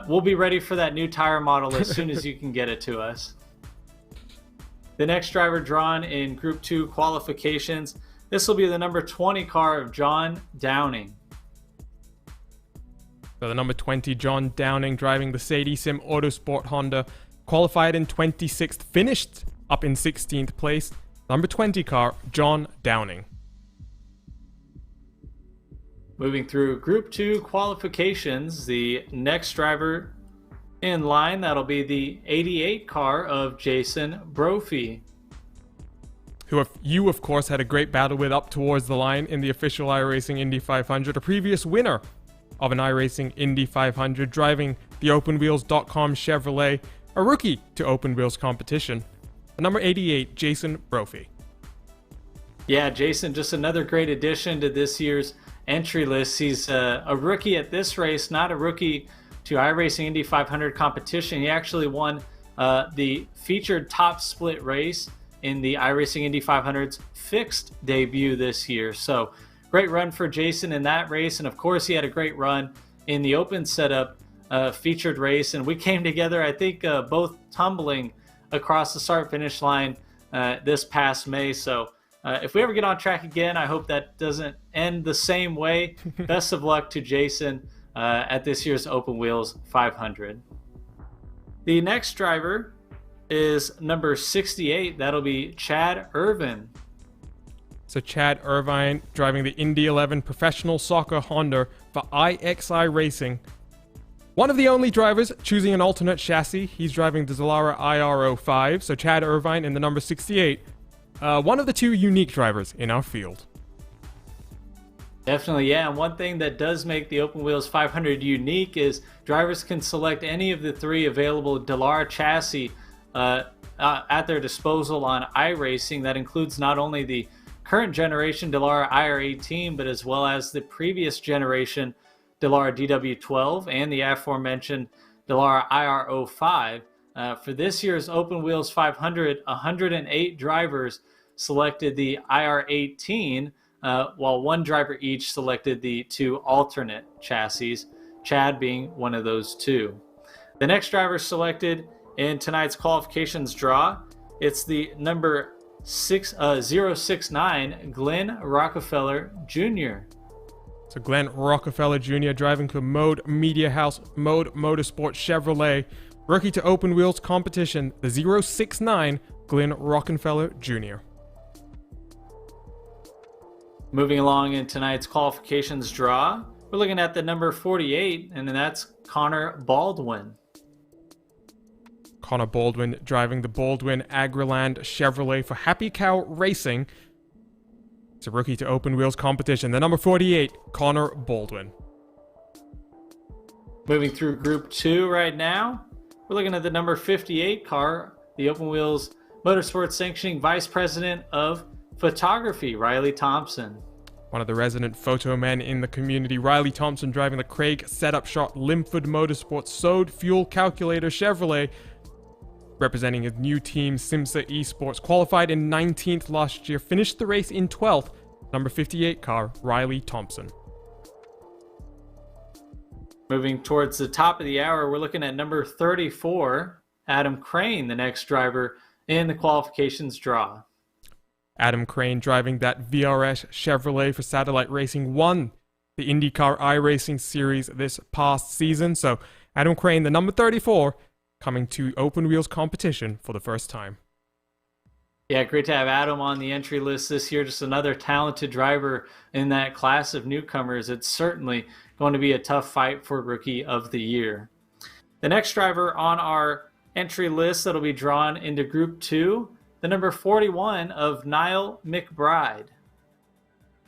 we'll be ready for that new tire model as soon as you can get it to us. The next driver drawn in Group 2 qualifications, this will be the number 20 car of John Downing. So the number 20, John Downing, driving the Sadie Sim Autosport Honda, qualified in 26th, finished up in 16th place. Number 20 car, John Downing. Moving through Group 2 qualifications, the next driver in line, that'll be the 88 car of Jason Brophy. Who you, of course, had a great battle with up towards the line in the official iRacing Indy 500, a previous winner of an iRacing Indy 500, driving the OpenWheels.com Chevrolet, a rookie to open wheels competition. The number 88, Jason Brophy. Yeah, Jason, just another great addition to this year's entry list. He's a rookie at this race, not a rookie to iRacing Indy 500 competition. He actually won the featured top split race in the iRacing Indy 500's fixed debut this year. So great run for Jason in that race. And of course, he had a great run in the open setup featured race. And we came together, I think, both tumbling across the start finish line this past May. So if we ever get on track again, I hope that doesn't end the same way. Best of luck to Jason at this year's Open Wheels 500. The next driver is number 68. That'll be Chad Irvin. So Chad Irvine driving the Indy 11 Professional Soccer Honda for IXI Racing. One of the only drivers choosing an alternate chassis. He's driving the Dallara IR05. So Chad Irvine in the number 68. One of the two unique drivers in our field. Definitely, yeah. And one thing that does make the Open Wheels 500 unique is drivers can select any of the three available Dallara chassis at their disposal on iRacing. That includes not only the current generation Dallara IR18, but as well as the previous generation Dallara DW12 and the aforementioned Dallara IR05. For this year's Open Wheels 500, 108 drivers selected the IR18, while one driver each selected the two alternate chassis, Chad being one of those two. The next driver selected in tonight's qualifications draw, it's the number 069, Glenn Rockefeller Jr. So Glenn Rockefeller Jr. driving for Mode Media House, Mode Motorsport Chevrolet. Rookie to Open Wheels competition, the 069, Glenn Rockefeller Jr. Moving along in tonight's qualifications draw, we're looking at the number 48, and that's Connor Baldwin. Connor Baldwin driving the Baldwin Agriland Chevrolet for Happy Cow Racing. It's a rookie to Open Wheels competition, the number 48, Connor Baldwin. Moving through Group 2 right now, we're looking at the number 58 car, the Open Wheels Motorsports Sanctioning Vice President of Photography, Riley Thompson. One of the resident photo men in the community, Riley Thompson driving the Craig Setup Shot Limford Motorsports Sode Fuel Calculator Chevrolet, representing his new team, Simsa Esports. Qualified in 19th last year, finished the race in 12th. Number 58 car, Riley Thompson. Moving towards the top of the hour, we're looking at number 34, Adam Crane, the next driver in the qualifications draw. Adam Crane driving that VRS Chevrolet for Satellite Racing, won the IndyCar iRacing Series this past season. So Adam Crane, the number 34, coming to Open Wheels competition for the first time. Yeah, great to have Adam on the entry list this year. Just another talented driver in that class of newcomers. It's certainly going to be a tough fight for Rookie of the Year. The next driver on our entry list that'll be drawn into Group 2, the number 41 of Niall McBride.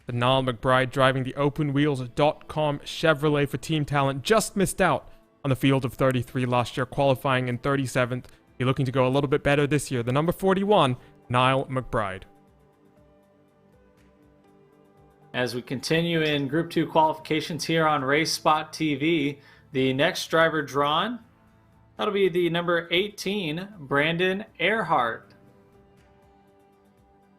The Niall McBride driving the OpenWheels.com Chevrolet for Team Talent just missed out on the field of 33 last year, qualifying in 37th. He's looking to go a little bit better this year. The number 41, Niall McBride. As we continue in Group 2 qualifications here on RaceSpotTV, the next driver drawn, that'll be the number 18, Brandon Earhart.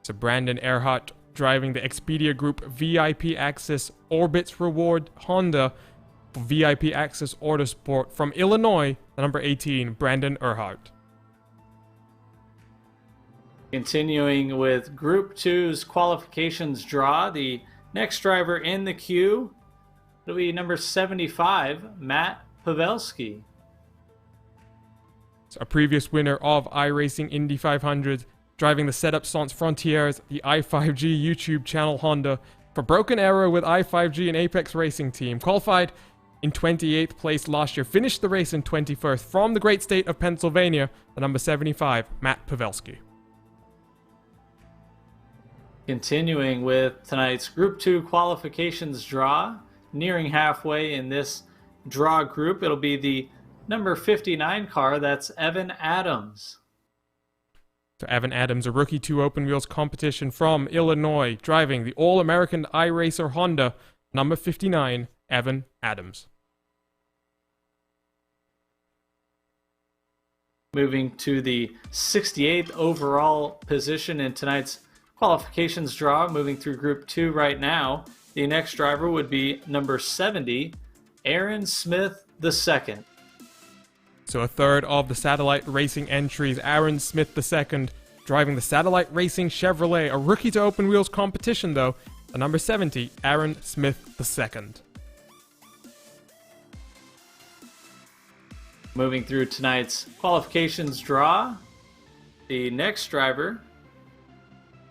So Brandon Earhart driving the Expedia Group VIP Access Orbits Reward Honda for VIP Access Autosport from Illinois, the number 18, Brandon Earhart. Continuing with Group 2's qualifications draw, the next driver in the queue, it'll be number 75, Matt Pavelski. So a previous winner of iRacing Indy 500, driving the Setup Sans Frontiers, the i5G YouTube channel Honda for Broken Arrow with i5G and Apex Racing Team. Qualified in 28th place last year, finished the race in 21st from the great state of Pennsylvania, the number 75, Matt Pavelski. Continuing with tonight's Group 2 qualifications draw, nearing halfway in this draw group, it'll be the number 59 car, that's Evan Adams. So Evan Adams, a rookie to Open Wheels competition from Illinois, driving the All-American iRacer Honda, number 59, Evan Adams. Moving to the 68th overall position in tonight's qualifications draw, moving through Group 2 right now, the next driver would be number 70, Aaron Smith II. So a third of the Satellite Racing entries, Aaron Smith II, driving the Satellite Racing Chevrolet, a rookie to open wheels competition though, the number 70, Aaron Smith II. Moving through tonight's qualifications draw, the next driver,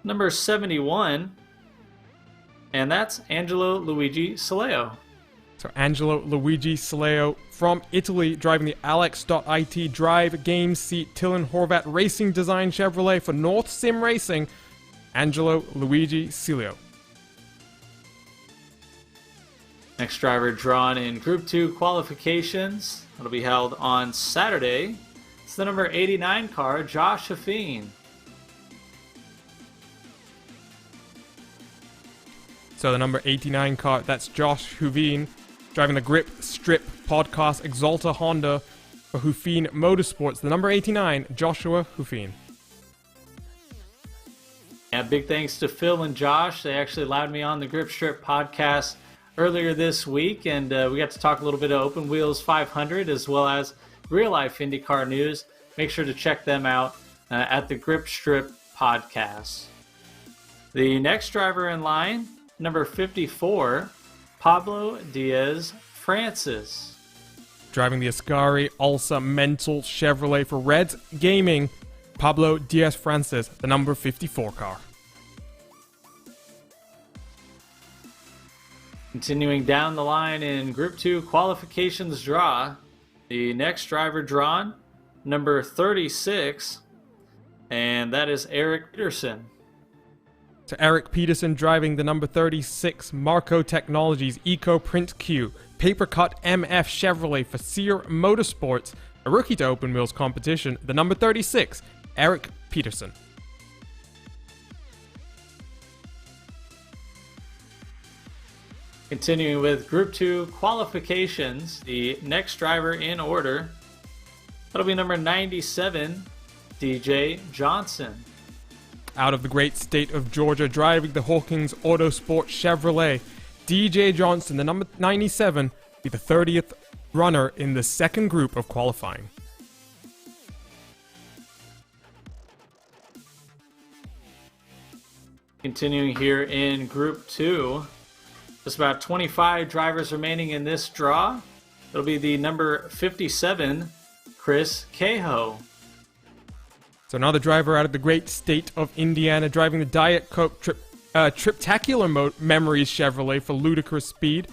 number 71, and that's Angelo Luigi Sileo. So Angelo Luigi Sileo from Italy, driving the Alex.it Drive Game Seat Tillin Horvat Racing Design Chevrolet for North Sim Racing, Angelo Luigi Sileo. Next driver drawn in Group 2 qualifications. It'll be held on Saturday. It's the number 89 car, Josh Hafeen. So the number 89 car, that's Josh Huveen, driving the Grip Strip Podcast Exalta Honda for Hufeen Motorsports. The number 89, Joshua Hufeen. Yeah, big thanks to Phil and Josh. They actually allowed me on the Grip Strip Podcast earlier this week, and we got to talk a little bit of Open Wheels 500 as well as real-life IndyCar news. Make sure to check them out at the Grip Strip Podcast. The next driver in line, number 54, Pablo Diaz Francis. Driving the Ascari Alsa Mental Chevrolet for Reds Gaming, Pablo Diaz Francis, the number 54 car. Continuing down the line in Group 2 qualifications draw, the next driver drawn, number 36, and that is Eric Peterson. So Eric Peterson driving the number 36 Marco Technologies Eco Print Q Paper Cut MF Chevrolet for Sear Motorsports, a rookie to open wheels competition, the number 36, Eric Peterson. Continuing with Group 2 qualifications, the next driver in order, that'll be number 97, DJ Johnson. Out of the great state of Georgia, driving the Hawkins Autosport Chevrolet, DJ Johnson, the number 97, be the 30th runner in the second group of qualifying. Continuing here in Group 2, there's about 25 drivers remaining in this draw. It'll be the number 57, Chris Cahoe. So another driver out of the great state of Indiana, driving the Diet Coke Triptacular Memories Chevrolet for ludicrous speed.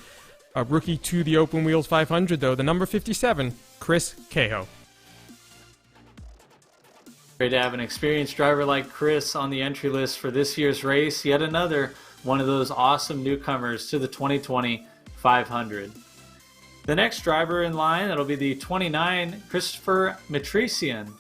A rookie to the Open Wheels 500 though, the number 57, Chris Cahoe. Great to have an experienced driver like Chris on the entry list for this year's race. Yet another one of those awesome newcomers to the 2020 500. The next driver in line, that'll be the 29, Christopher Matrician.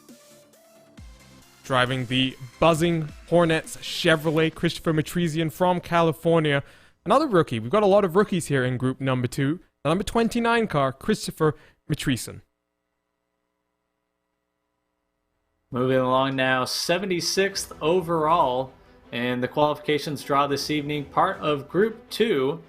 Driving the buzzing Hornets Chevrolet, Christopher Matrician from California. Another rookie. We've got a lot of rookies here in group number 2. The number 29 car, Christopher Matrician. Moving along now, 76th overall in the qualifications draw this evening, part of Group 2.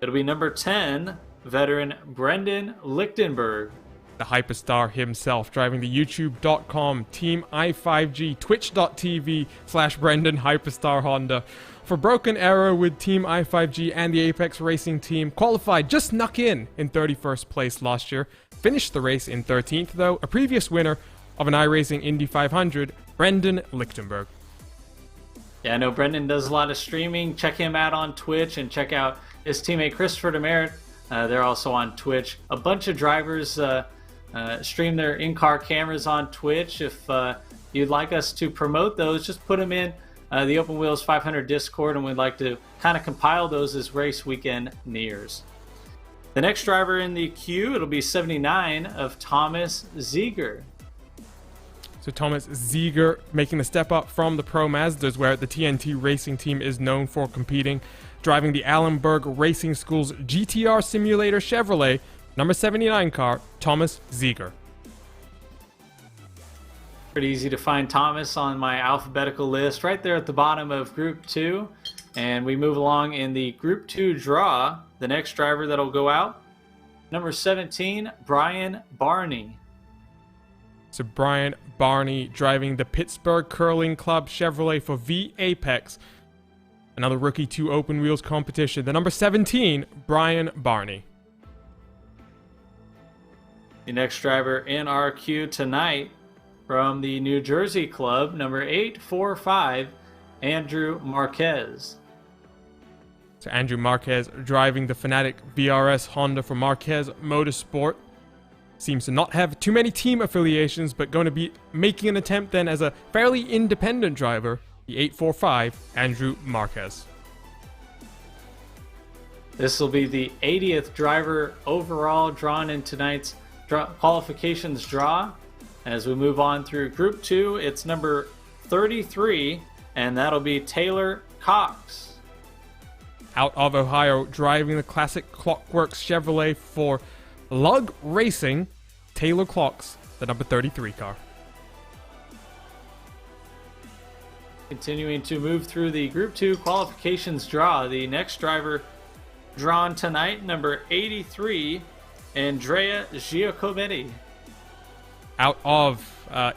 It'll be number 10, veteran Brendan Lichtenberg. The hyperstar himself, driving the youtube.com Team i5G, twitch.tv/Brendan Hyperstar Honda. For Broken Arrow with Team i5G and the Apex Racing team, qualified, just snuck in 31st place last year. Finished the race in 13th though, a previous winner of an iRacing Indy 500, Brendan Lichtenberg. Yeah, I know Brendan does a lot of streaming. Check him out on Twitch and check out his teammate Christopher Demerit. They're also on Twitch. A bunch of drivers stream their in-car cameras on Twitch. If you'd like us to promote those, just put them in the Open Wheels 500 Discord, and we'd like to kind of compile those as race weekend nears. The next driver in the queue, it'll be 79 of Thomas Ziegler. So Thomas Ziegler making the step up from the Pro Mazdas, where the TNT Racing team is known for competing, driving the Allenberg Racing School's GTR Simulator Chevrolet, number 79 car, Thomas Ziegler. Pretty easy to find Thomas on my alphabetical list, right there at the bottom of Group 2. And we move along in the Group 2 draw. The next driver that'll go out, number 17, Brian Barney. So Brian Barney driving the Pittsburgh Curling Club Chevrolet for V Apex. Another Rookie 2 Open Wheels competition. The number 17, Brian Barney. The next driver in our queue tonight from the New Jersey Club, number 845, Andrew Marquez. So Andrew Marquez driving the Fanatic VRS Honda for Marquez Motorsport. Seems to not have too many team affiliations, but going to be making an attempt then as a fairly independent driver, the 845, Andrew Marquez. This will be the 80th driver overall drawn in tonight's qualifications draw. As we move on through Group 2, it's number 33, and that'll be Taylor Cox. Out of Ohio, driving the classic Clockworks Chevrolet for Lug Racing, Taylor Cox, the number 33 car. Continuing to move through the Group 2 qualifications draw, the next driver drawn tonight, number 83, Andrea Giacometti. Out of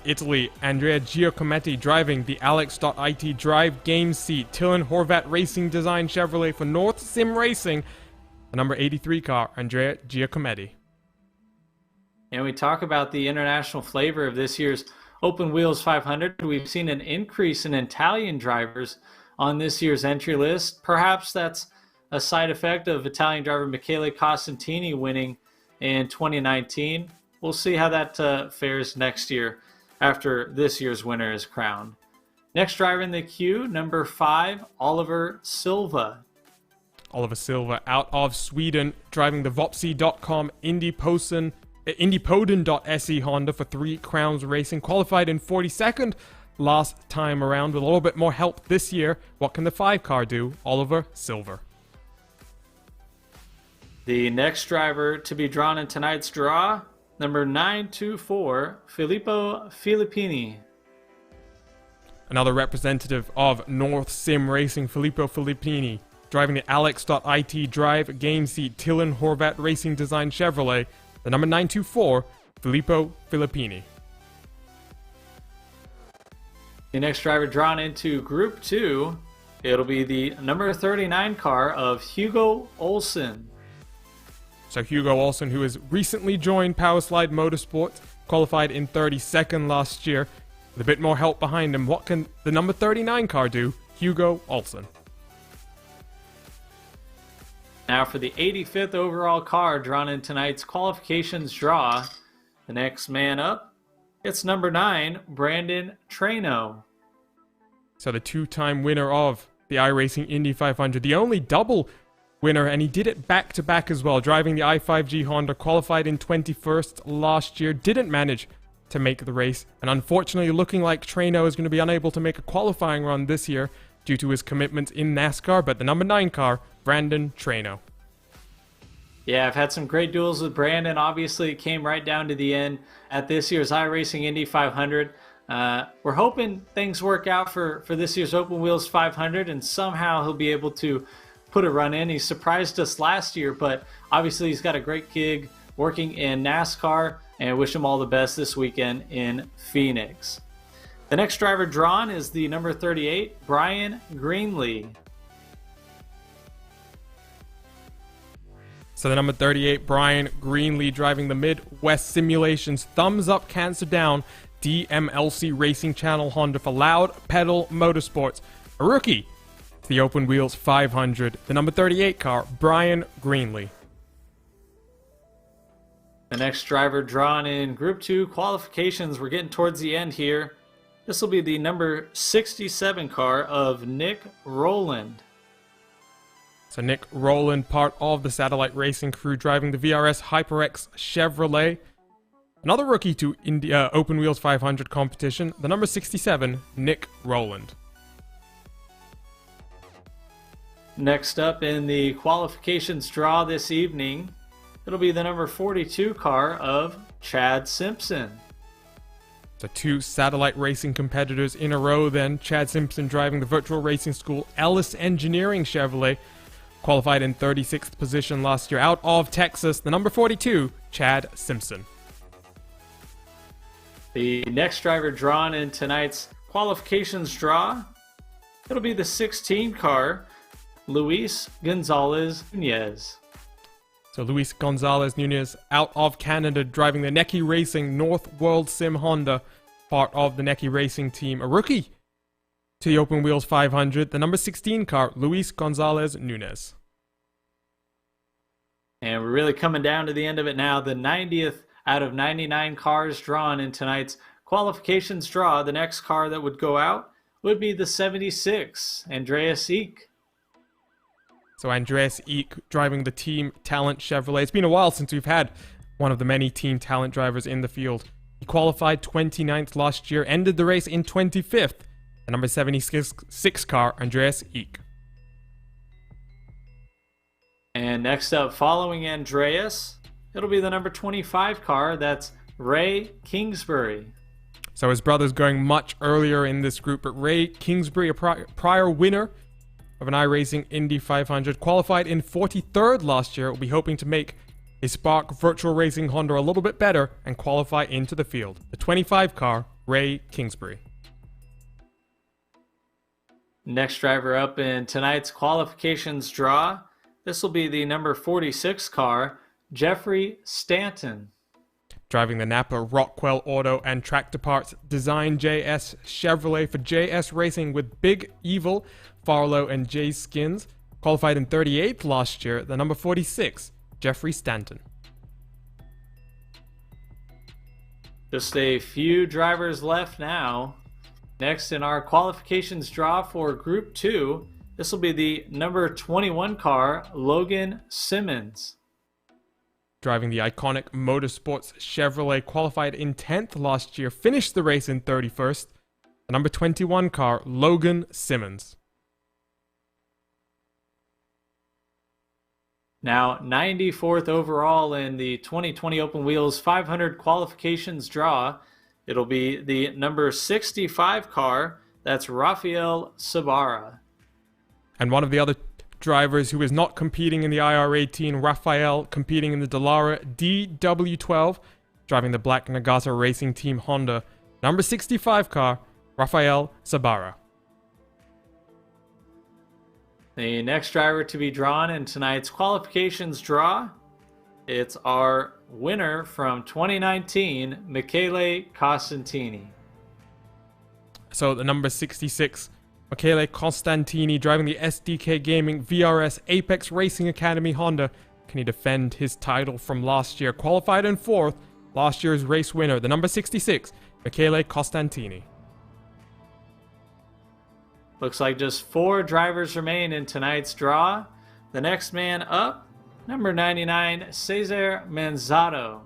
Italy, Andrea Giacometti driving the Alex.it Drive Game Seat Tillin Horvat Racing Design Chevrolet for North Sim Racing, the number 83 car, Andrea Giacometti. And we talk about the international flavor of this year's Open Wheels 500. We've seen an increase in Italian drivers on this year's entry list. Perhaps that's a side effect of Italian driver Michele Costantini winning in 2019. We'll see how that fares next year after this year's winner is crowned. Next driver in the queue, number 5, Oliver Silva. Oliver Silva out of Sweden, driving the Vopsi.com Indiepoden.se Honda for 3 Crowns Racing. Qualified in 42nd last time around with a little bit more help this year. What can the 5 car do? Oliver Silva. The next driver to be drawn in tonight's draw, number 924, Filippo Filippini. Another representative of North Sim Racing, Filippo Filippini, driving the Alex.it Drive Game Seat Tillin Horvat Racing Design Chevrolet, the number 924, Filippo Filippini. The next driver drawn into Group 2, it'll be the number 39 car of Hugo Olsen. So Hugo Olsen, who has recently joined Powerslide Motorsports, qualified in 32nd last year. With a bit more help behind him, what can the number 39 car do? Hugo Olsen. Now for the 85th overall car drawn in tonight's qualifications draw, the next man up, it's number 9, Brandon Traino. So the 2-time winner of the iRacing Indy 500, the only double winner, and he did it back-to-back as well, driving the i5G Honda, qualified in 21st last year, didn't manage to make the race, and unfortunately looking like Traino is going to be unable to make a qualifying run this year due to his commitments in NASCAR, but the number 9 car, Brandon Traino. Yeah, I've had some great duels with Brandon. Obviously, it came right down to the end at this year's iRacing Indy 500. We're hoping things work out for this year's Open Wheels 500, and somehow he'll be able to put a run in. He surprised us last year, but obviously he's got a great gig working in NASCAR, and I wish him all the best this weekend in Phoenix. The next driver drawn is the number 38, Brian Greenlee. So the number 38, Brian Greenlee, driving the Midwest Simulations Thumbs Up Cancer Down DMLC Racing Channel Honda for Loud Pedal Motorsports. A rookie to the Open Wheels 500. The number 38 car, Brian Greenlee. The next driver drawn in Group 2 qualifications, we're getting towards the end here. This will be the number 67 car of Nick Rowland. So Nick Rowland, part of the Satellite Racing crew, driving the VRS HyperX Chevrolet. Another rookie to Open Wheels 500 competition, the number 67, Nick Rowland. Next up in the qualifications draw this evening, it'll be the number 42 car of Chad Simpson. The 2 Satellite Racing competitors in a row then. Chad Simpson driving the Virtual Racing School Ellis Engineering Chevrolet. Qualified in 36th position last year, out of Texas, the number 42, Chad Simpson. The next driver drawn in tonight's qualifications draw, it'll be the 16 car, Luis Gonzalez Nunez. So Luis Gonzalez Nunez out of Canada, driving the Neki Racing North World Sim Honda, part of the Neki Racing team. A rookie to the Open Wheels 500, the number 16 car, Luis Gonzalez Nunez. And we're really coming down to the end of it now. The 90th out of 99 cars drawn in tonight's qualifications draw. The next car that would go out would be the 76, Andreas Eek. So Andreas Eek driving the Team Talent Chevrolet. It's been a while since we've had one of the many Team Talent drivers in the field. He qualified 29th last year, ended the race in 25th. The number 76 car, Andreas Eek. And next up, following Andreas, it'll be the number 25 car. That's Ray Kingsbury. So his brother's going much earlier in this group, but Ray Kingsbury, a prior winner of an iRacing Indy 500, qualified in 43rd last year, will be hoping to make a Spark Virtual Racing Honda a little bit better and qualify into the field. The 25 car, Ray Kingsbury. Next driver up in tonight's qualifications draw, this will be the number 46 car, Jeffrey Stanton. Driving the Napa Rockwell Auto and Tractor Parts Design JS Chevrolet for JS Racing with Big Evil, Farlow, and Jay Skins. Qualified in 38th last year, the number 46, Jeffrey Stanton. Just a few drivers left now. Next in our qualifications draw for Group 2, this will be the number 21 car, Logan Simmons. Driving the iconic Motorsports Chevrolet, qualified in 10th last year, finished the race in 31st. The number 21 car, Logan Simmons. Now 94th overall in the 2020 Open Wheels 500 qualifications draw, it'll be the number 65 car, that's Rafael Sabara. And one of the other drivers who is not competing in the IR18, Rafael, competing in the Dallara DW12, driving the Black Nagata Racing Team Honda. Number 65 car, Rafael Sabara. The next driver to be drawn in tonight's qualifications draw, it's our winner from 2019, Michele Costantini. So the number 66, Michele Costantini, driving the SDK Gaming VRS Apex Racing Academy Honda. Can he defend his title from last year? Qualified in 4th, last year's race winner, the number 66, Michele Costantini. Looks like just 4 drivers remain in tonight's draw. The next man up, number 99, Cesar Manzato.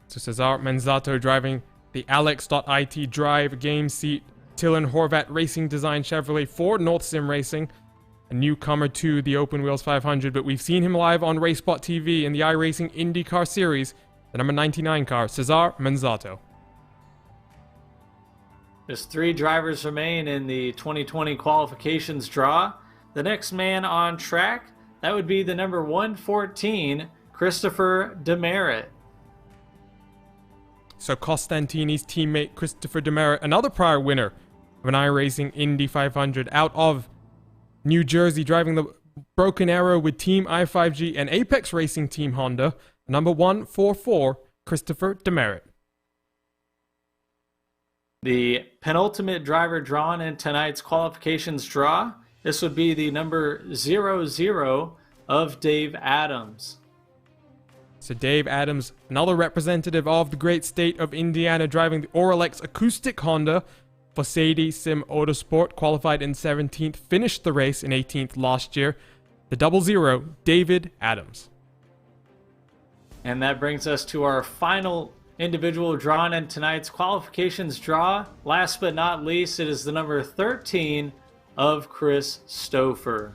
So Cesar Manzato driving the Alex.it Drive Game Seat Tillin Horvat Racing Design Chevrolet for North Sim Racing. A newcomer to the Open Wheels 500, but we've seen him live on RaceSpotTV in the iRacing IndyCar Series. The number 99 car, Cesar Manzato. Just 3 drivers remain in the 2020 qualifications draw. The next man on track, that would be the number 114, Christopher Demerit. So Costantini's teammate Christopher Demerit, another prior winner of an iRacing Indy 500 out of New Jersey, driving the Broken Arrow with Team I5G and Apex Racing Team Honda. Number 144, Christopher Demerit. The penultimate driver drawn in tonight's qualifications draw, this would be the number 00 of Dave Adams. So Dave Adams, another representative of the great state of Indiana, driving the Oralex Acoustic Honda for Sadie Sim Autosport, qualified in 17th, finished the race in 18th last year. The 00, David Adams. And that brings us to our final individual drawn in tonight's qualifications draw. Last but not least, it is the number 13 of Chris Stouffer.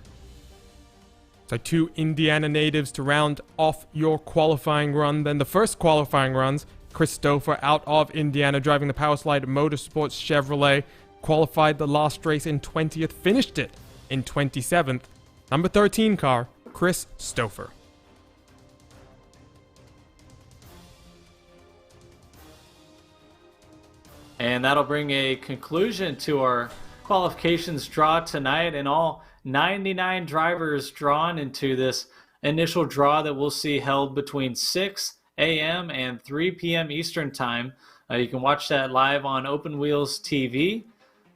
So 2 Indiana natives to round off your qualifying run. Then the first qualifying runs, Chris Stouffer out of Indiana, driving the Powerslide Motorsports Chevrolet, qualified the last race in 20th, finished it in 27th. Number 13 car, Chris Stouffer. And that'll bring a conclusion to our qualifications draw tonight, and all 99 drivers drawn into this initial draw that we'll see held between 6 a.m. and 3 p.m. Eastern Time. You can watch that live on Open Wheels TV.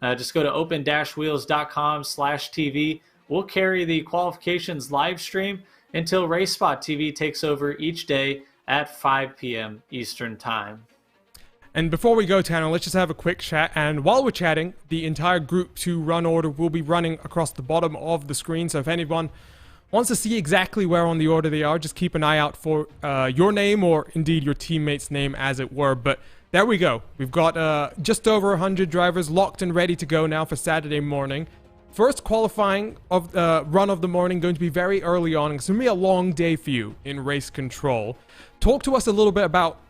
Just go to open-wheels.com/TV. We'll carry the qualifications live stream until RaceSpotTV takes over each day at 5 p.m. Eastern Time. And before we go, Tanner, let's just have a quick chat. And while we're chatting, the entire Group 2 run order will be running across the bottom of the screen. So if anyone wants to see exactly where on the order they are, just keep an eye out for your name, or indeed your teammate's name, as it were. But there we go. We've got just over 100 drivers locked and ready to go now for Saturday morning. First qualifying of the run of the morning, going to be very early on. It's going to be a long day for you in race control. Talk to us a little bit about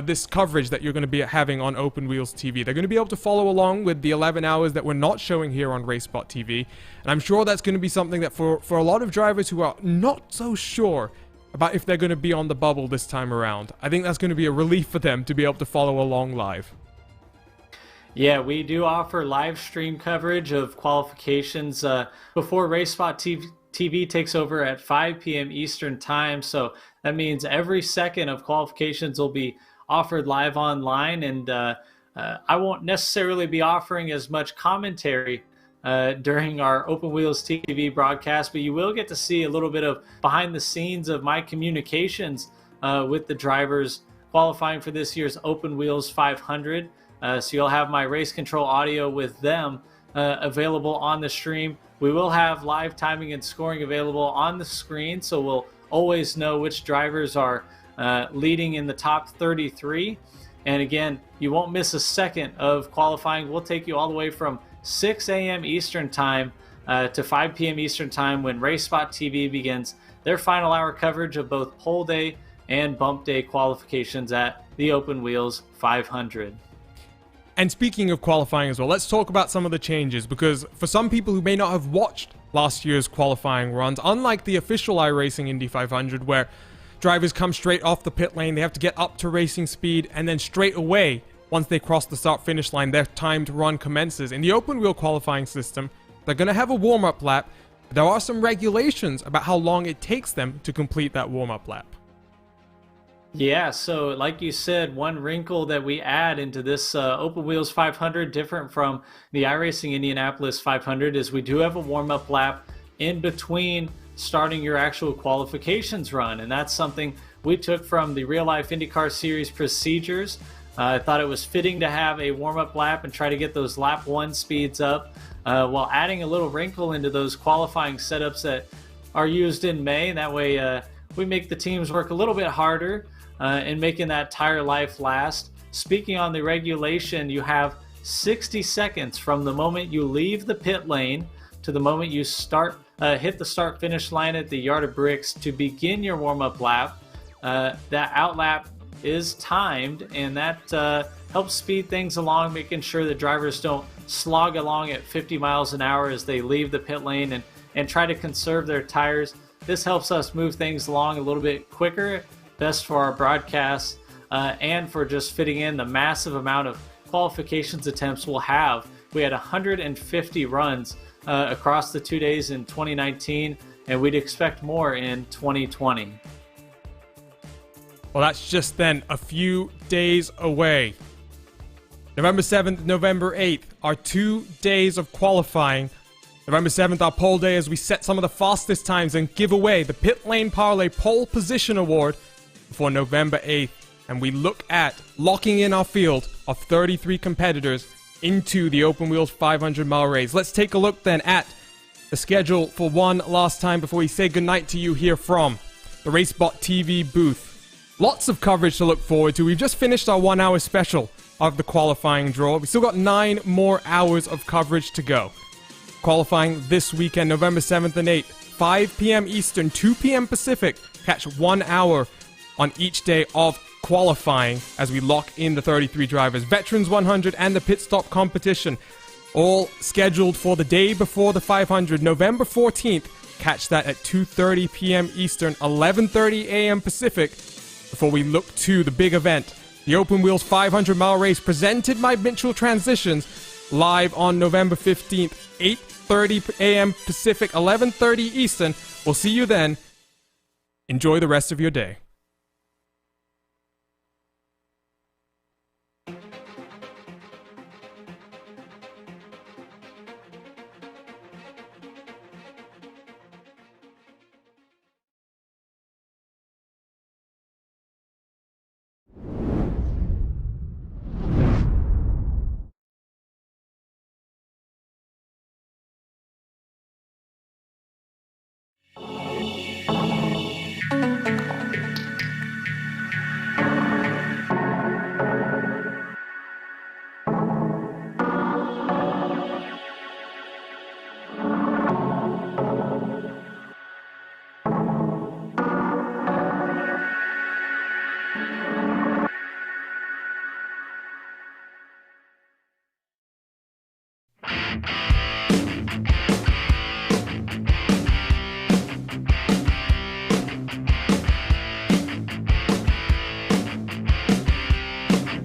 this coverage that you're going to be having on Open Wheels TV. They're going to be able to follow along with the 11 hours that we're not showing here on RaceSpotTV. And I'm sure that's going to be something that for a lot of drivers who are not so sure about if they're going to be on the bubble this time around, I think that's going to be a relief for them to be able to follow along live. Yeah, we do offer live stream coverage of qualifications before RaceSpotTV takes over at 5 p.m. Eastern Time. So that means every second of qualifications will be offered live online, and I won't necessarily be offering as much commentary during our Open Wheels TV broadcast, but you will get to see a little bit of behind the scenes of my communications with the drivers qualifying for this year's Open Wheels 500. So you'll have my race control audio with them available on the stream. We will have live timing and scoring available on the screen, so we'll always know which drivers are leading in the top 33. And again, you won't miss a second of qualifying. We'll take you all the way from 6 a.m. Eastern Time to 5 p.m. Eastern Time when RaceSpotTV begins their final hour coverage of both pole day and bump day qualifications at the Open Wheels 500. And speaking of qualifying as well, let's talk about some of the changes, because for some people who may not have watched last year's qualifying runs, unlike the official iRacing Indy 500 where drivers come straight off the pit lane, they have to get up to racing speed, and then straight away, once they cross the start-finish line, their timed run commences. In the open wheel qualifying system, they're going to have a warm-up lap. There are some regulations about how long it takes them to complete that warm-up lap. Yeah, so like you said, one wrinkle that we add into this Open Wheels 500, different from the iRacing Indianapolis 500, is we do have a warm-up lap in between starting your actual qualifications run. And that's something we took from the real-life IndyCar Series procedures. I thought it was fitting to have a warm-up lap and try to get those lap 1 speeds up while adding a little wrinkle into those qualifying setups that are used in May. That way we make the teams work a little bit harder in making that tire life last. Speaking on the regulation, you have 60 seconds from the moment you leave the pit lane to the moment you start hit the start finish line at the yard of bricks to begin your warm-up lap. That out lap is timed, and that helps speed things along, making sure that drivers don't slog along at 50 miles an hour as they leave the pit lane and try to conserve their tires. This helps us move things along a little bit quicker, best for our broadcasts and for just fitting in the massive amount of qualifications attempts we'll have. We had 150 runs across the 2 days in 2019, and we'd expect more in 2020. Well, that's just then a few days away. November 7th, November 8th are 2 days of qualifying. November 7th, our pole day, as we set some of the fastest times and give away the Pit Lane Parlay Pole Position Award for November 8th. And we look at locking in our field of 33 competitors into the Open Wheels 500-mile race. Let's take a look then at the schedule for one last time before we say goodnight to you here from the RaceSpotTV booth. Lots of coverage to look forward to. We've just finished our 1 hour special of the qualifying draw. We've still got 9 more hours of coverage to go. Qualifying this weekend, November 7th and 8th, 5 p.m. Eastern, 2 p.m. Pacific. Catch 1 hour on each day of qualifying as we lock in the 33 drivers. Veterans 100 and the pit stop competition, all scheduled for the day before the 500, November 14th. Catch that at 2:30 p.m. Eastern, 11:30 a.m. Pacific, before we look to the big event The Open Wheels 500 mile race presented by Mitchell Transmissions, live on November 15th, 8:30 a.m. Pacific, 11:30 Eastern. We'll see you then. Enjoy the rest of your day.